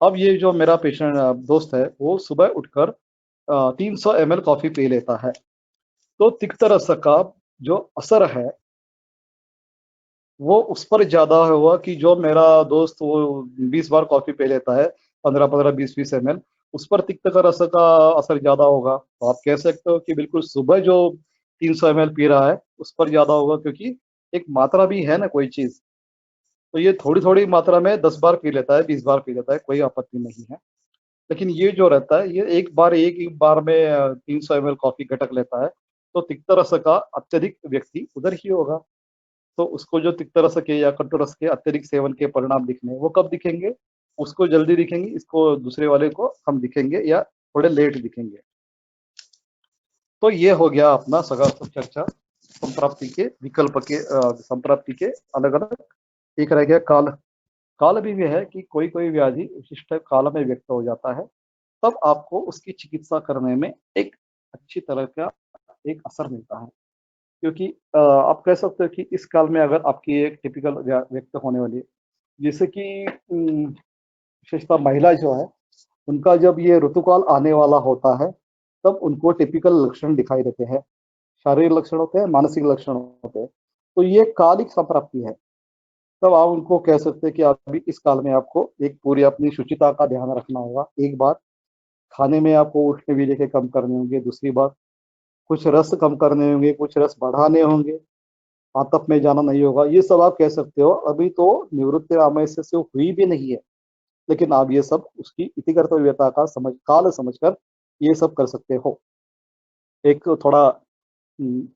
अब ये जो मेरा पेशेंट दोस्त है, वो सुबह उठकर 300 ml कॉफी पी लेता है, तो तिक्त रस का जो असर है वो उस पर ज्यादा हुआ कि जो मेरा दोस्त वो 20 बार कॉफी पी लेता है, 15-15, 20-20 ml, उस पर तिक्त का रस का असर ज्यादा होगा। तो आप कह सकते हो कि बिल्कुल सुबह जो 300 ml पी रहा है, उस पर ज़्यादा होगा, क्योंकि एक मात्रा भी है ना कोई चीज़। तो ये थोड़ी-थोड़ी मात्रा में 10 बार पी लेता है, 20 बार पी लेता है, कोई आपत्ति नहीं है। लेकिन ये जो रहता है, ये एक ही बार में 300 एमएल कॉफ़ी गटक लेता है, तो तिक्त रस का अत्यधिक व्यक्ति उधर ही होगा। तो उसको जो तिक्त रस के या कटु रस के अत्यधिक सेवन के परिणाम दिखने हैं, वो कब दिखेंगे? उसको जल्दी दिखेंगे, इसको दूसरे वाले को कम दिखेंगे या थोड़े लेट दिखेंगे। तो ये हो गया अपना सकारात्मक चर्चा संप्राप्ति के विकल्प के संप्राप्ति के अलग-अलग। एक रह गया काल। काल भी ये है कि कोई-कोई व्याधि विशिष्ट काल में व्यक्त हो जाता है, तब आपको उसकी चिकित्सा करने में एक अच्छी तरह का एक असर मिलता है। क्योंकि आप कह सकते हो कि इस काल में अगर आपकी एक टिपिकल व्यक्त होने वाली है, जैसे कि विशेषतः महिला जो है, उनका जब ये ऋतुकाल आने वाला होता है, तब उनको टिपिकल लक्षण दिखाई देते हैं। शारीरिक लक्षण होते हैं, मानसिक लक्षण होते हैं। तो ये कालिक संप्राप्ति है। तब आप उनको कह सकते हैं कि अभी इस काल में आपको एक पूरी अपनी शुचिता का ध्यान रखना होगा। एक बात, खाने में आपको उष्ण-विलेय के कम करने होंगे। दूसरी बात, कुछ रस कम करने होंगे, कुछ रस बढ़ाने होंगे। आतप में जाना नहीं होगा। ये सब आप कह सकते हो। अभी तो निवृत्ति रामयस्य से हुई भी नहीं है, लेकिन आप ये सब उसकी इतिकर्तव्यता का काल समझकर ये सब कर सकते हो। एक थोड़ा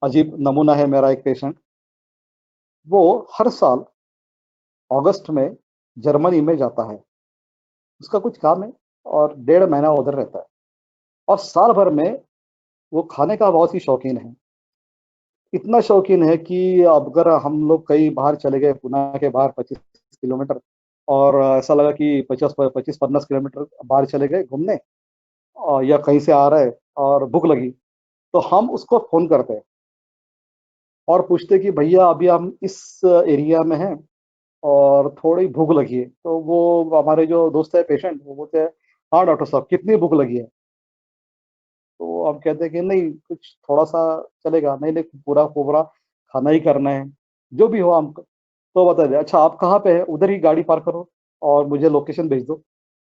अजीब नमूना है मेरा एक पेशेंट, वो हर साल अगस्त में जर्मनी में जाता है। उसका कुछ काम है और 1.5 महीना उधर रहता है और साल भर में वो खाने का बहुत ही शौकीन है। इतना शौकीन है कि अगर हम लोग कहीं बाहर चले गए, पुणे के बाहर 25 किलोमीटर, और ऐसा लगा कि 25-50 किलोमीटर बाहर चले गए घूमने, या कहीं से आ रहे और भूख लगी, तो हम उसको फ़ोन करते हैं और पूछते हैं कि भैया अभी हम इस एरिया में हैं और थोड़ी भूख लगी है। तो वो हमारे जो दोस्त है पेशेंट, वो बोलते हैं, हाँ डॉक्टर साहब कितनी भूख लगी है? तो हम कहते हैं कि नहीं कुछ थोड़ा-सा चलेगा, नहीं, नहीं पूरा पूरा खाना ही करना है, जो भी हो हम तो बता दें, अच्छा आप कहाँ पे हैं? उधर ही गाड़ी पार्क करो और मुझे लोकेशन भेज दो।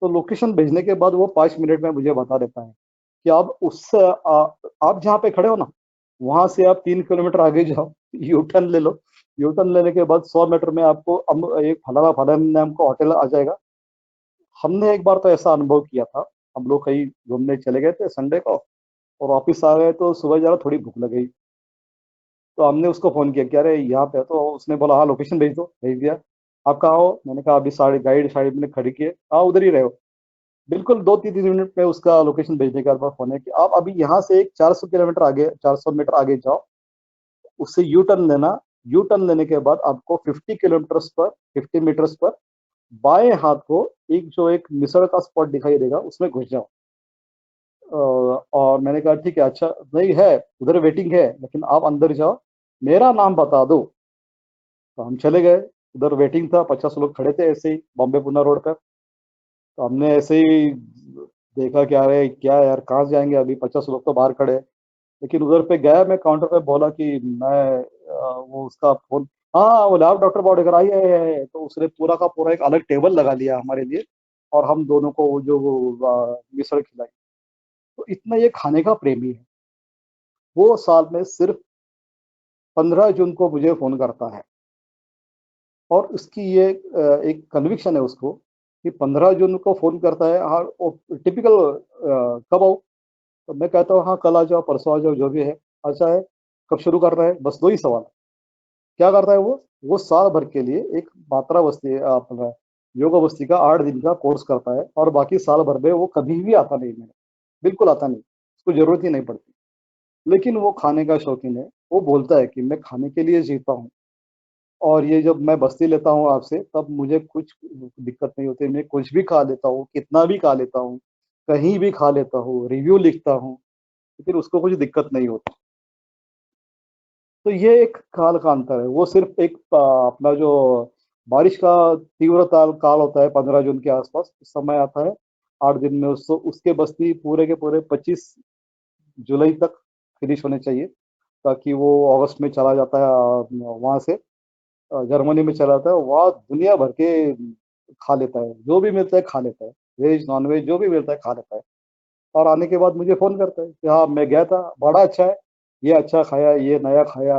तो लोकेशन भेजने के बाद वो 5 मिनट में मुझे बता देता है कि आप जहाँ पे खड़े हो ना, वहाँ से आप 3 किलोमीटर आगे जाओ, यू टर्न ले लो। यू टर्न लेने के बाद 100 मीटर में आपको एक फलाना-फलाना नाम का होटल आ जाएगा। हमने एक बार तो ऐसा अनुभव किया था, हम लोग कहीं घूमने चले गए थे संडे को और वापिस आ गए तो सुबह ज़रा थोड़ी भूख लग गई। तो हमने उसको फ़ोन किया कि अरे यहाँ पे है, तो उसने बोला हाँ लोकेशन भेज दो, भेज दिया। आप कहाँ हो? मैंने कहा अभी साइड गाइड साइड में खड़ी की है, हाँ उधर ही रहे हो। बिल्कुल 2-3 मिनट में उसका लोकेशन भेजने के बाद फ़ोन है कि आप अभी यहाँ से एक 400 किलोमीटर आगे 400 मीटर आगे जाओ, उससे यू टर्न लेना, यू टर्न लेने के बाद आपको 50 मीटर्स पर बाएँ हाथ को एक मिसळ का स्पॉट दिखाई देगा, उसमें घुस जाओ। और मैंने कहा ठीक है, अच्छा नहीं है, उधर वेटिंग है, लेकिन आप अंदर जाओ, मेरा नाम बता दो। तो हम चले गए, उधर वेटिंग था, 50 लोग खड़े थे ऐसे ही बॉम्बे पुणे रोड पे। तो हमने ऐसे ही देखा कि अरे क्या यार कहाँ से जाएँगे, अभी 50 लोग तो बाहर खड़े हैं। लेकिन उधर पे गया मैं काउंटर पे, बोला कि वो उसका फ़ोन, हाँ, बोले आप डॉक्टर बॉडेकर आइए, आइए, आइए। तो उसने पूरा का पूरा एक अलग टेबल लगा लिया हमारे लिए और हम दोनों को वो जो मिसळ खिलाई। तो इतना ये खाने का प्रेमी है। वो साल में सिर्फ़ 15 जून को मुझे फ़ोन करता है और उसकी ये एक कन्विक्शन है उसको कि 15 जून को फ़ोन करता है, हाँ, वो टिपिकल कब आऊँ? तो मैं कहता हूँ हाँ, कल आ जाओ, परसों आ जाओ, जो भी है। अच्छा है, कब शुरू करना है? बस 2 ही सवाल। क्या करता है वो? वो साल भर के लिए एक अपना योग अवस्थी का 8 दिन का कोर्स करता है और बाकी साल भर में वो कभी भी आता नहीं है, बिल्कुल आता नहीं, उसको ज़रूरत ही नहीं पड़ती। लेकिन वो खाने का शौकीन है, वो बोलता है कि मैं खाने के लिए जीता हूँ और ये जब मैं बस्ती लेता हूँ आपसे, तब मुझे कुछ दिक्कत नहीं होती, मैं कुछ भी खा लेता हूँ, कितना भी खा लेता हूँ, कहीं भी खा लेता हूँ, रिव्यू लिखता हूँ, लेकिन उसको कुछ दिक्कत नहीं होती। तो ये एक काल का अंतर है। वो सिर्फ़ एक अपना जो बारिश का तीव्रता काल होता है 15 जून के आस-पास, उस समय आता है। 8 दिन में उसके बस्ती पूरे के पूरे 25 जुलाई तक फिनिश होने चाहिए, ताकि वो अगस्त में चला जाता है वहाँ से जर्मनी में चला जाता है। वहाँ दुनिया भर के खा लेता है, जो भी मिलता है खा लेता है। वेज, नॉन-वेज जो भी मिलता है खा लेता है और आने के बाद मुझे फ़ोन करता है कि हाँ, मैं गया था, बड़ा अच्छा है। ये अच्छा खाया, ये नया खाया,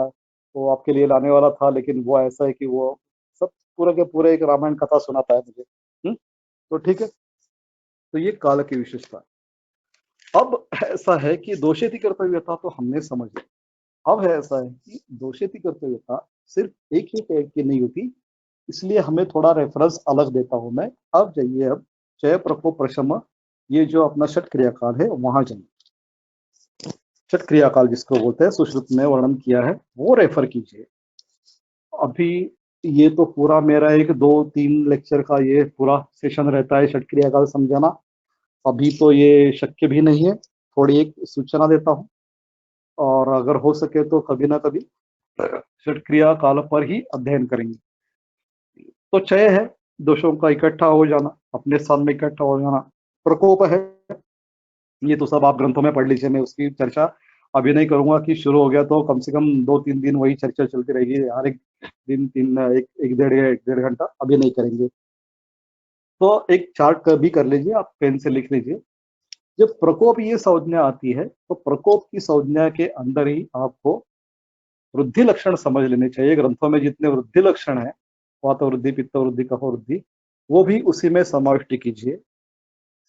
वो आपके लिए लाने वाला था, लेकिन वो ऐसा है कि वो सब पूरे के पूरे एक रामायण कथा सुनाता है मुझे। तो ठीक है, तो ये काल की विशेषता है। अब ऐसा है कि दोषेति कर्तव्यता तो हमने समझ लिया। अब है ऐसा है कि दोषेति कर्तव्यता सिर्फ एक ही टाइप की नहीं होती, इसलिए हमें थोड़ा रेफरेंस अलग देता हूं मैं। अब जाइए, अब चय प्रकोप प्रशम, ये जो अपना षट क्रियाकाल है वहां जाइए। षट क्रियाकाल जिसको बोलते हैं, सुश्रुत में वर्णन किया है, वो रेफर कीजिए। अभी ये तो पूरा मेरा एक 2-3 लेक्चर का ये पूरा सेशन रहता है षट क्रियाकाल समझाना। अभी तो ये शक्य भी नहीं है। थोड़ी एक सूचना देता हूँ, और अगर हो सके तो कभी ना कभी षट क्रिया काल पर ही अध्ययन करेंगे। तो चय है दोषों का इकट्ठा हो जाना, अपने स्थान में इकट्ठा हो जाना। प्रकोप है, ये तो सब आप ग्रंथों में पढ़ लीजिए, मैं उसकी चर्चा अभी नहीं करूंगा कि शुरू हो गया तो कम से कम 2-3 दिन वही चर्चा चलती रहेगी, हर एक दिन एक डेढ़ घंटा अभी नहीं करेंगे। तो एक चार्ट भी कर लीजिए, आप पेन से लिख लीजिए। जब प्रकोप ये संज्ञा आती है, तो प्रकोप की संज्ञा के अंदर ही आपको वृद्धि लक्षण समझ लेने चाहिए। ग्रंथों में जितने वृद्धि लक्षण है, वात वृद्धि, पित्त वृद्धि, कफ वृद्धि, वो भी उसी में समाविष्ट कीजिए।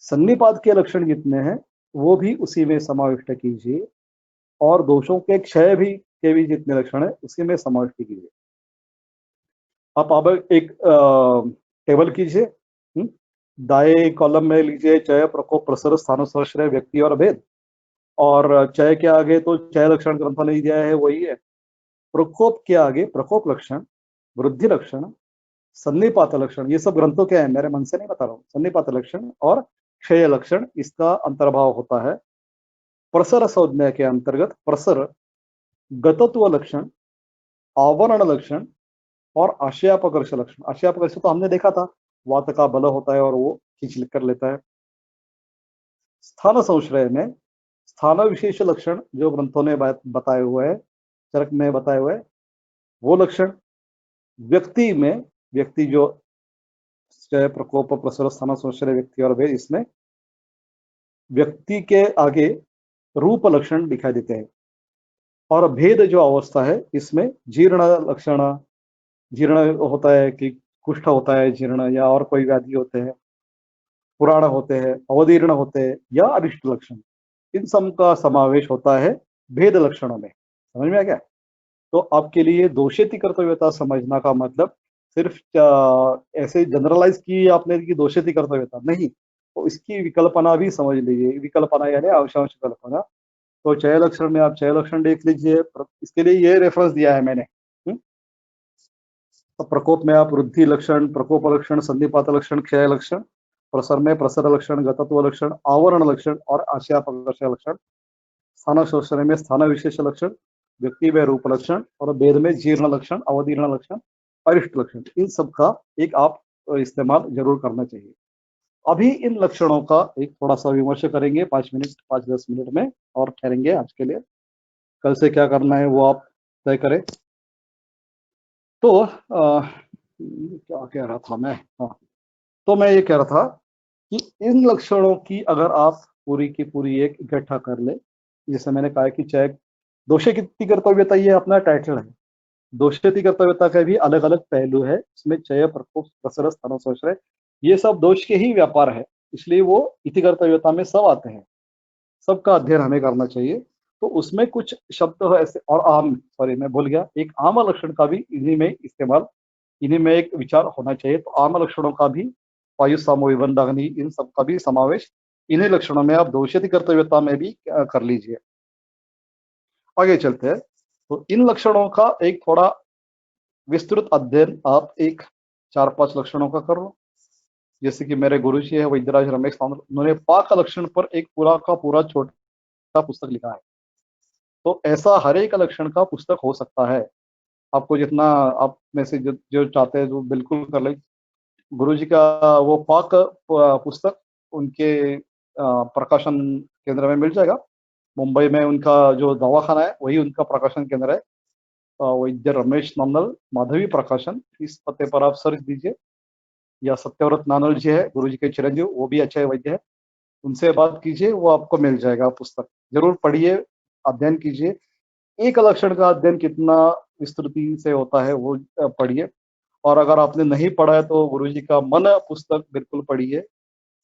सन्निपात के लक्षण जितने हैं, वो भी उसी में समाविष्ट कीजिए। और दोषों के क्षय भी के भी जितने लक्षण है, उसी में समाविष्ट कीजिए। आप अब एक टेबल कीजिए। दाएं कॉलम में लीजिए चय प्रकोप प्रसर स्थान स्वाश्रय व्यक्ति और भेद, और चय के आगे तो चय लक्षण ग्रंथ ने दिया है वही है। प्रकोप के आगे प्रकोप लक्षण, वृद्धि लक्षण, सन्निपात लक्षण, ये सब ग्रंथों के हैं, मेरे मन से नहीं बता रहा हूँ। सन्निपात लक्षण और क्षय लक्षण, इसका अंतर्भाव होता है। प्रसर संज्ञा के अंतर्गत प्रसर, गतत्व लक्षण, आवरण लक्षण और आशयापकर्ष लक्षण। आशयापकर्ष तो हमने देखा था, वात का बल होता है और वो खींच कर लेता है। स्थान संश्रय में स्थान विशेष लक्षण जो ग्रंथों ने बताए हुए हैं, चरक में बताए हुए, वो लक्षण। व्यक्ति में, व्यक्ति जो चय प्रकोप प्रसर स्थान संश्रय व्यक्ति और भेद, इसमें व्यक्ति के आगे रूप लक्षण दिखाई देते हैं। और भेद जो अवस्था है, इसमें जीर्ण लक्षण, जीर्ण होता है कि कुष्ठ होता है जीर्ण, या और कोई व्याधि होते हैं, पुराण होते हैं, अवदीर्ण होते हैं, या अरिष्ट लक्षण, इन सब का समावेश होता है भेद लक्षणों में। समझ में आ गया? तो आपके लिए दोषेति कर्तव्यता समझना का मतलब सिर्फ ऐसे जनरलाइज की आपने कि दोषेति कर्तव्यता नहीं, तो इसकी विकल्पना भी समझ लीजिए। विकल्पना यानी आवश्यक कल्पना। तो चय लक्षण में आप चय लक्षण देख लीजिए, इसके लिए ये रेफरेंस दिया है मैंने। तो प्रकोप में आप वृद्धि लक्षण, प्रकोप लक्षण, संधिपात लक्षण, क्षय लक्षण। प्रसर में प्रसर लक्षण, गतत्व लक्षण, आवरण लक्षण और आशयापकर्ष लक्षण। स्थान शोषण में स्थान विशेष लक्षण, व्यक्ति में रूप लक्षण, और वेद में जीर्ण लक्षण, अवदीर्ण लक्षण, अरिष्ट लक्षण, इन सब का एक आप इस्तेमाल जरूर करना चाहिए। अभी इन लक्षणों का एक थोड़ा सा विमर्श करेंगे 5-10 मिनट में, और ठहरेंगे आज के लिए। कल से क्या करना है वो आप तय करें। तो क्या कह रहा था मैं, हाँ, तो मैं ये कह रहा था कि इन लक्षणों की अगर आप पूरी की पूरी एक इकट्ठा कर ले, जैसे मैंने कहा कि चाहे दोषेति कर्तव्यता, ये अपना टाइटल है। दोषेति कर्तव्यता का भी अलग अलग पहलू है, इसमें चय प्रकोप प्रसर स्थान संश्रय, ये सब दोष के ही व्यापार है, इसलिए वो इति कर्तव्यता में सब आते हैं। सबका अध्ययन हमें करना चाहिए। तो उसमें कुछ शब्द है ऐसे, और आम, सॉरी मैं भूल गया, एक आम लक्षण का भी इन्हीं में इस्तेमाल, इन्हीं में एक विचार होना चाहिए। तो आम लक्षणों का भी, वायु सामो विबंध अग्नि, इन सब का भी समावेश इन्हीं लक्षणों में आप दोषेति कर्तव्यता में भी कर लीजिए। आगे चलते हैं। तो इन लक्षणों का एक थोड़ा विस्तृत अध्ययन आप एक 4-5 लक्षणों का कर लो। जैसे कि मेरे गुरु जी है वैद्यराज रमेश, उन्होंने पाक लक्षण पर एक पूरा का पूरा छोटा पुस्तक लिखा है। तो ऐसा हर एक लक्षण का पुस्तक हो सकता है। आपको जितना, आप में से जो चाहते हैं जो बिल्कुल कर ले। गुरु जी का वो पाक पुस्तक उनके प्रकाशन केंद्र में मिल जाएगा। मुंबई में उनका जो दवाखाना है वही उनका प्रकाशन केंद्र है। वैद्य रमेश नंदल, माधवी प्रकाशन, इस पते पर आप सर्च दीजिए। या सत्यव्रत नानल जी है गुरु जी के चिरंजीव, वो भी अच्छे वैद्य है, उनसे बात कीजिए, वो आपको मिल जाएगा पुस्तक। जरूर पढ़िए, अध्ययन कीजिए। एक लक्षण का अध्ययन कितना विस्तृति से होता है वो पढ़िए। और अगर आपने नहीं पढ़ा है तो गुरुजी का मन पुस्तक बिल्कुल पढ़िए।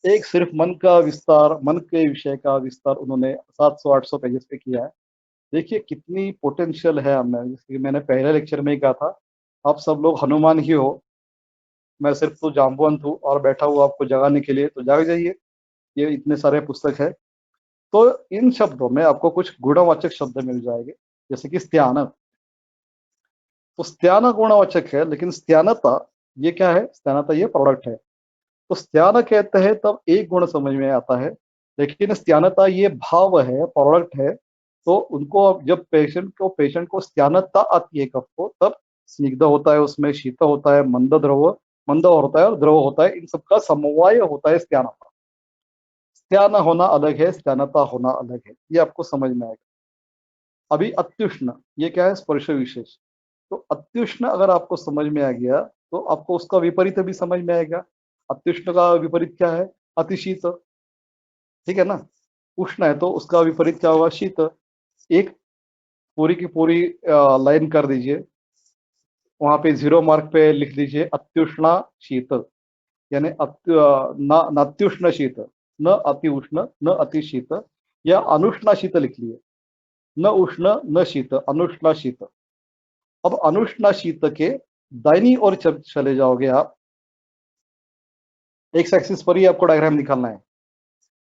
एक सिर्फ मन का विस्तार, मन के विषय का विस्तार उन्होंने 700-800 पेजेस पे किया है। देखिए कितनी पोटेंशियल है हमें, जैसे कि मैंने पहले लेक्चर में ही कहा था, आप सब लोग हनुमान ही हो, मैं सिर्फ तो जाम्बुवंत हूँ और बैठा हूँ आपको जगाने के लिए, तो जाग जाइए। ये इतने सारे पुस्तक है। तो इन शब्दों में आपको कुछ गुणवाचक शब्द मिल जाएंगे, जैसे कि स्त्यान। तो स्त्यान गुणवाचक है, लेकिन स्त्यानता ये क्या है? स्त्यानता ये प्रोडक्ट है। तो स्त्यान कहते हैं तब एक गुण समझ में आता है, लेकिन स्त्यानता ये भाव है, प्रोडक्ट है। तो उनको जब पेशेंट को स्त्यानता आती है कफ को, तब स्निग्ध होता है, उसमें शीत होता है, मंद होता है और द्रव होता है, इन सबका समवाय होता है स्त्यानता। स्त्यान होना अलग है, स्त्यानता होना अलग है, ये आपको समझ में आएगा। अभी अत्युष्ण, ये क्या है? स्पर्श विशेष। तो अत्युष्ण अगर आपको समझ में आ गया तो आपको उसका विपरीत भी समझ में आएगा। अत्युष्ण का विपरीत क्या है? अतिशीत। ठीक है ना? उष्ण है तो उसका विपरीत क्या होगा? शीत। एक पूरी की पूरी लाइन कर दीजिए, वहां पे 0 मार्क पे लिख दीजिए अत्युष्णा शीत, यानी नात्युष्ण शीत, न अति उष्ण न अति शीत, या अनुष्णा शीत लिख लिए। न उष्ण न शीत, अनुष्णा शीत। अब अनुष्णा शीत के दाहिनी ओर चले जाओगे आप, एक्स एक्सिस पर ही आपको डायग्राम निकालना है।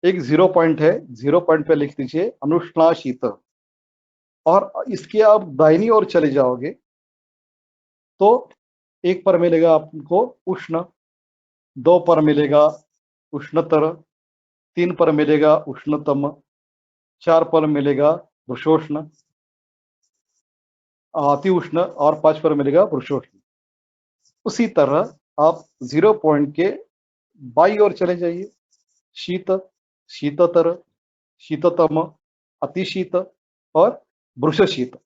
एक 0 पॉइंट है, 0 पॉइंट पे लिख दीजिए अनुष्णा शीत। और इसके आप दाहिनी ओर चले जाओगे तो एक पर मिलेगा आपको उष्ण, 2 पर मिलेगा उष्णतर, 3 पर मिलेगा उष्णतम, 4 पर मिलेगा वृषोष्ण, अति उष्ण, और 5 पर मिलेगा वृषोष्ण। उसी तरह आप 0 पॉइंट के बाई ओर चले जाइए, शीत, शीततर, शीततम, अतिशीत और वृषशीत।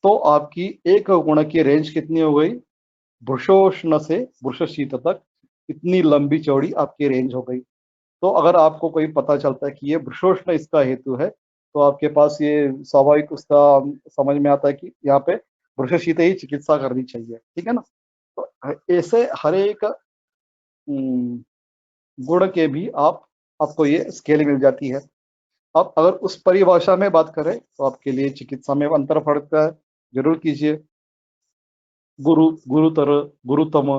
तो आपकी एक गुण की रेंज कितनी हो गई? वृषोष्ण से वृषशीत तक इतनी लंबी चौड़ी आपकी रेंज हो गई। तो अगर आपको कोई पता चलता है कि ये वृषोष्ण इसका हेतु है, तो आपके पास ये स्वाभाविक उसका समझ में आता है कि यहाँ पे वृषशीत ही चिकित्सा करनी चाहिए। ठीक है ना? तो ऐसे हर एक गुण के भी आपको ये स्केल मिल जाती है। अब अगर उस परिभाषा में बात करें तो आपके लिए चिकित्सा में अंतर पड़ता है, जरूर कीजिए। गुरु, गुरुतर, गुरुतम,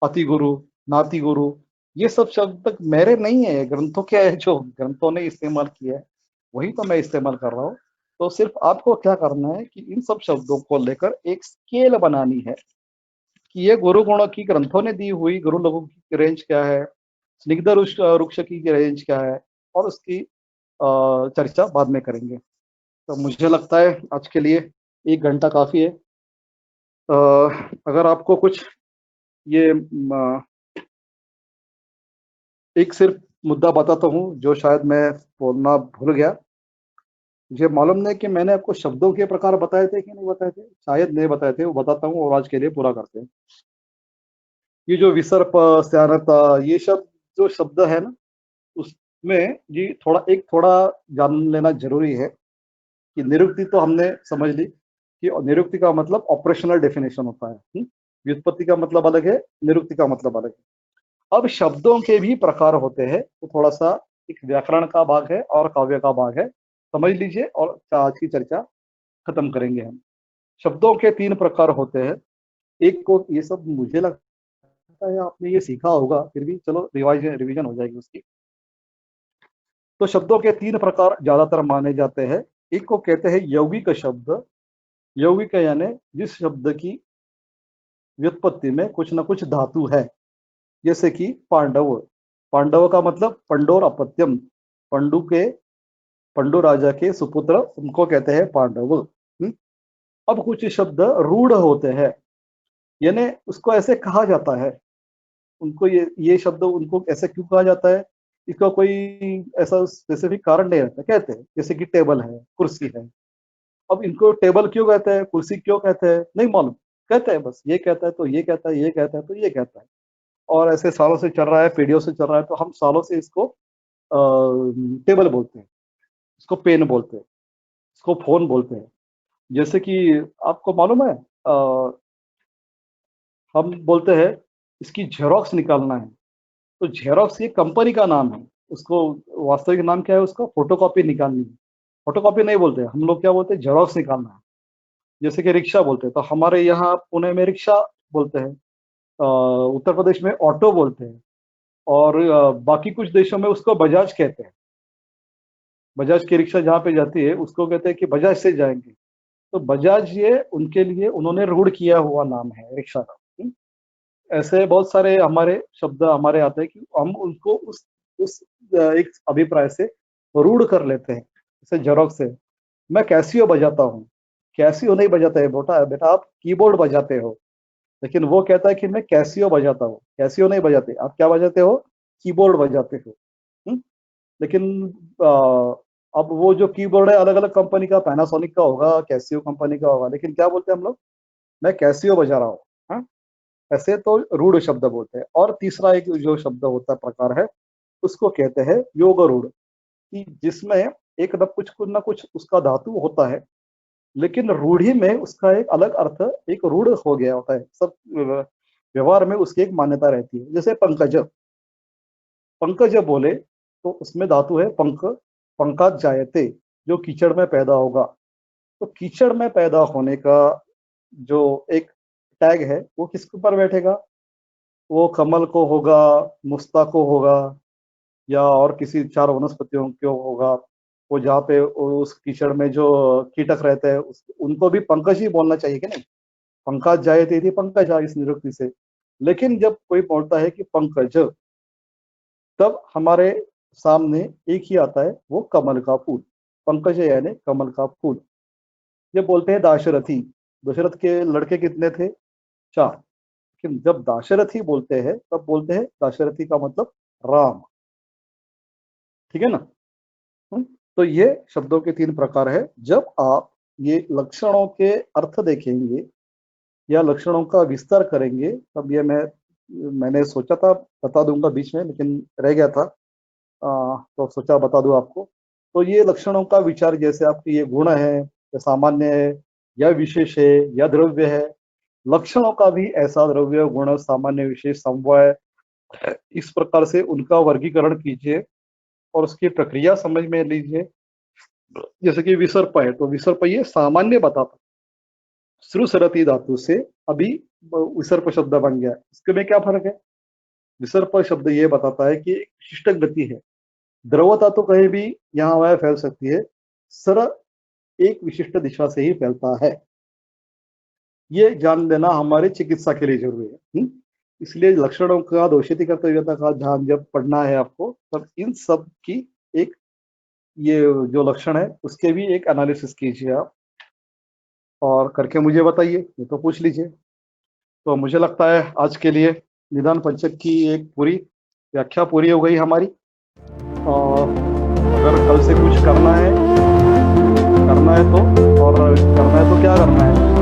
अति गुरु, नाति गुरु, ये सब शब्द तक मेरे नहीं है, ग्रंथों के है, जो ग्रंथों ने इस्तेमाल किया है वही तो मैं इस्तेमाल कर रहा हूँ। तो सिर्फ आपको क्या करना है कि इन सब शब्दों को लेकर एक स्केल बनानी है कि ये गुरु गुणों की ग्रंथों ने दी हुई गुरु लोगों की रेंज क्या है, स्निग्ध वृक्ष की रेंज क्या है, और उसकी चर्चा बाद में करेंगे। तो मुझे लगता है आज के लिए 1 घंटा काफी है। अ, अगर आपको कुछ ये एक सिर्फ मुद्दा बताता हूँ जो शायद मैं बोलना भूल गया। मुझे मालूम नहीं कि मैंने आपको शब्दों के प्रकार बताए थे कि नहीं बताए थे, शायद नहीं बताए थे, वो बताता हूँ और आज के लिए पूरा करते हैं। ये जो विसर्प, स्यानता, ये शब्द जो शब्द है ना, उसमें जी थोड़ा जान लेना जरूरी है कि निरुक्ति तो हमने समझ ली कि निरुक्ति का मतलब ऑपरेशनल डेफिनेशन होता है। व्युत्पत्ति का मतलब अलग है, निरुक्ति का मतलब अलग है। अब शब्दों के भी प्रकार होते हैं, तो थोड़ा सा एक व्याकरण का भाग है और काव्य का भाग है, समझ लीजिए और आज की चर्चा खत्म करेंगे हम। शब्दों के 3 प्रकार होते हैं। एक को, ये सब मुझे लगता है आपने ये सीखा होगा, फिर भी चलो रिवीजन हो जाएगी उसकी। तो शब्दों के 3 प्रकार ज्यादातर माने जाते हैं। एक को कहते हैं यौगिक शब्द। यौगिक यानी जिस शब्द की व्युत्पत्ति में कुछ न कुछ धातु है, जैसे कि पांडव। पांडव का मतलब पंडोर अपत्यम, पंडु राजा के सुपुत्र, उनको कहते हैं पांडव। अब कुछ शब्द रूढ़ होते हैं, यानी उसको ऐसे कहा जाता है, उनको ये शब्द उनको ऐसे क्यों कहा जाता है, इसका कोई ऐसा स्पेसिफिक कारण नहीं रहता, कहते हैं। जैसे कि टेबल है, कुर्सी है। अब इनको टेबल क्यों कहते हैं, कुर्सी क्यों कहते हैं, नहीं मालूम, कहते हैं बस, ये कहता है तो ये कहता है, ये कहता है तो ये कहता है। और ऐसे सालों से चल रहा है, पीढ़ियों से चल रहा है, तो हम सालों से इसको टेबल बोलते हैं, इसको पेन बोलते हैं, इसको फोन बोलते हैं। जैसे कि आपको मालूम है, हम बोलते हैं इसकी ज़ेरॉक्स निकालना है, तो ज़ेरॉक्स ये कंपनी का नाम है। उसको वास्तविक नाम क्या है उसका? फ़ोटोकॉपी निकालनी है। फ़ोटोकॉपी नहीं बोलते, हम लोग क्या बोलते हैं? ज़ेरॉक्स निकालना है। जैसे कि रिक्शा बोलते हैं, तो हमारे यहाँ पुणे में रिक्शा बोलते हैं। उत्तर प्रदेश में ऑटो बोलते हैं और बाकी कुछ देशों में उसको बजाज कहते हैं। बजाज की रिक्शा जहाँ पे जाती है उसको कहते हैं कि बजाज से जाएँगे। तो बजाज ये उनके लिए उन्होंने रूढ़ किया हुआ नाम है रिक्शा का। ऐसे बहुत सारे हमारे शब्द हमारे आते हैं कि हम उनको उस एक अभिप्राय से रूढ़ कर लेते हैं। जैसे ज़ेरॉक्स है, मैं कैसियो बजाता हूँ। कैसियो नहीं बजाते हैं बेटा, बेटा आप कीबोर्ड बजाते हो। लेकिन वो कहता है कि मैं कैसियो बजाता हूँ। कैसियो नहीं बजाते, आप क्या बजाते हो? कीबोर्ड बजाते हो। हुँ? लेकिन अब वो जो कीबोर्ड है अलग-अलग कंपनी का, पैनासोनिक का होगा, कैसियो कंपनी का होगा, लेकिन क्या बोलते हैं हम लोग? मैं कैसियो बजा रहा हूँ। हाँ? ऐसे तो रूढ़ शब्द बोलते हैं। और तीसरा एक जो शब्द होता है, प्रकार है, उसको कहते हैं योग रूढ़, कि जिसमें एक न कुछ उसका धातु होता है, लेकिन रूढ़ि में उसका एक अलग अर्थ, एक रूढ़ हो गया होता है। सब व्यवहार में उसकी एक मान्यता रहती है। जैसे पंकज, पंकज बोले तो उसमें धातु है पंक, पंकात जायते, जो कीचड़ में पैदा होगा। तो कीचड़ में पैदा होने का जो एक टैग है, वो किसके ऊपर बैठेगा? वो कमल को होगा, मुस्ता को होगा, या और किसी 4 वनस्पतियों को होगा। वो जहाँ पे उस कीचड़ में जो कीटक रहते हैं उस उनको भी पंकज ही बोलना चाहिए कि नहीं? पंकज जायते इति पंकजः इस निरुक्ति से। लेकिन जब कोई बोलता है कि पंकज, तब हमारे सामने एक ही आता है, वो कमल का फूल। पंकज यानी कमल का फूल। ये बोलते हैं दाशरथी। दशरथ के लड़के कितने थे? 4। लेकिन जब दाशरथी बोलते हैं तब बोलते हैं दाशरथी का मतलब राम। ठीक है ना? तो ये शब्दों के 3 प्रकार है। जब आप ये लक्षणों के अर्थ देखेंगे या लक्षणों का विस्तार करेंगे, तब ये मैंने सोचा था बता दूंगा बीच में, लेकिन रह गया था। तो सोचा बता दूं आपको। तो ये लक्षणों का विचार, जैसे आपके ये गुण है या सामान्य है या विशेष है या द्रव्य है, लक्षणों का भी ऐसा द्रव्य गुण सामान्य विशेष समवाय, इस प्रकार से उनका वर्गीकरण कीजिए और उसकी प्रक्रिया समझ में लीजिए। जैसे कि विसर्प है, तो विसर्प ये सामान्य बताता, श्रुसरति धातु से अभी विसर्प शब्द बन गया। इसके में क्या फर्क है? विसर्प शब्द ये बताता है कि एक विशिष्ट गति है, द्रवता तो कहीं भी यहाँ वहाँ फैल सकती है, सर एक विशिष्ट दिशा से ही फैलता है। ये जान लेना हमारी चिकित्सा के लिए जरूरी है। इसलिए लक्षणों का, दोषित कर्तव्यता का ध्यान जब पढ़ना है आपको, तब इन सब की एक, ये जो लक्षण है उसके भी एक एनालिसिस कीजिए आप, और करके मुझे बताइए, ये तो पूछ लीजिए। तो मुझे लगता है आज के लिए निदान पंचक की एक पूरी व्याख्या पूरी हो गई हमारी। और अगर कल से कुछ करना है तो, और करना है तो क्या करना है?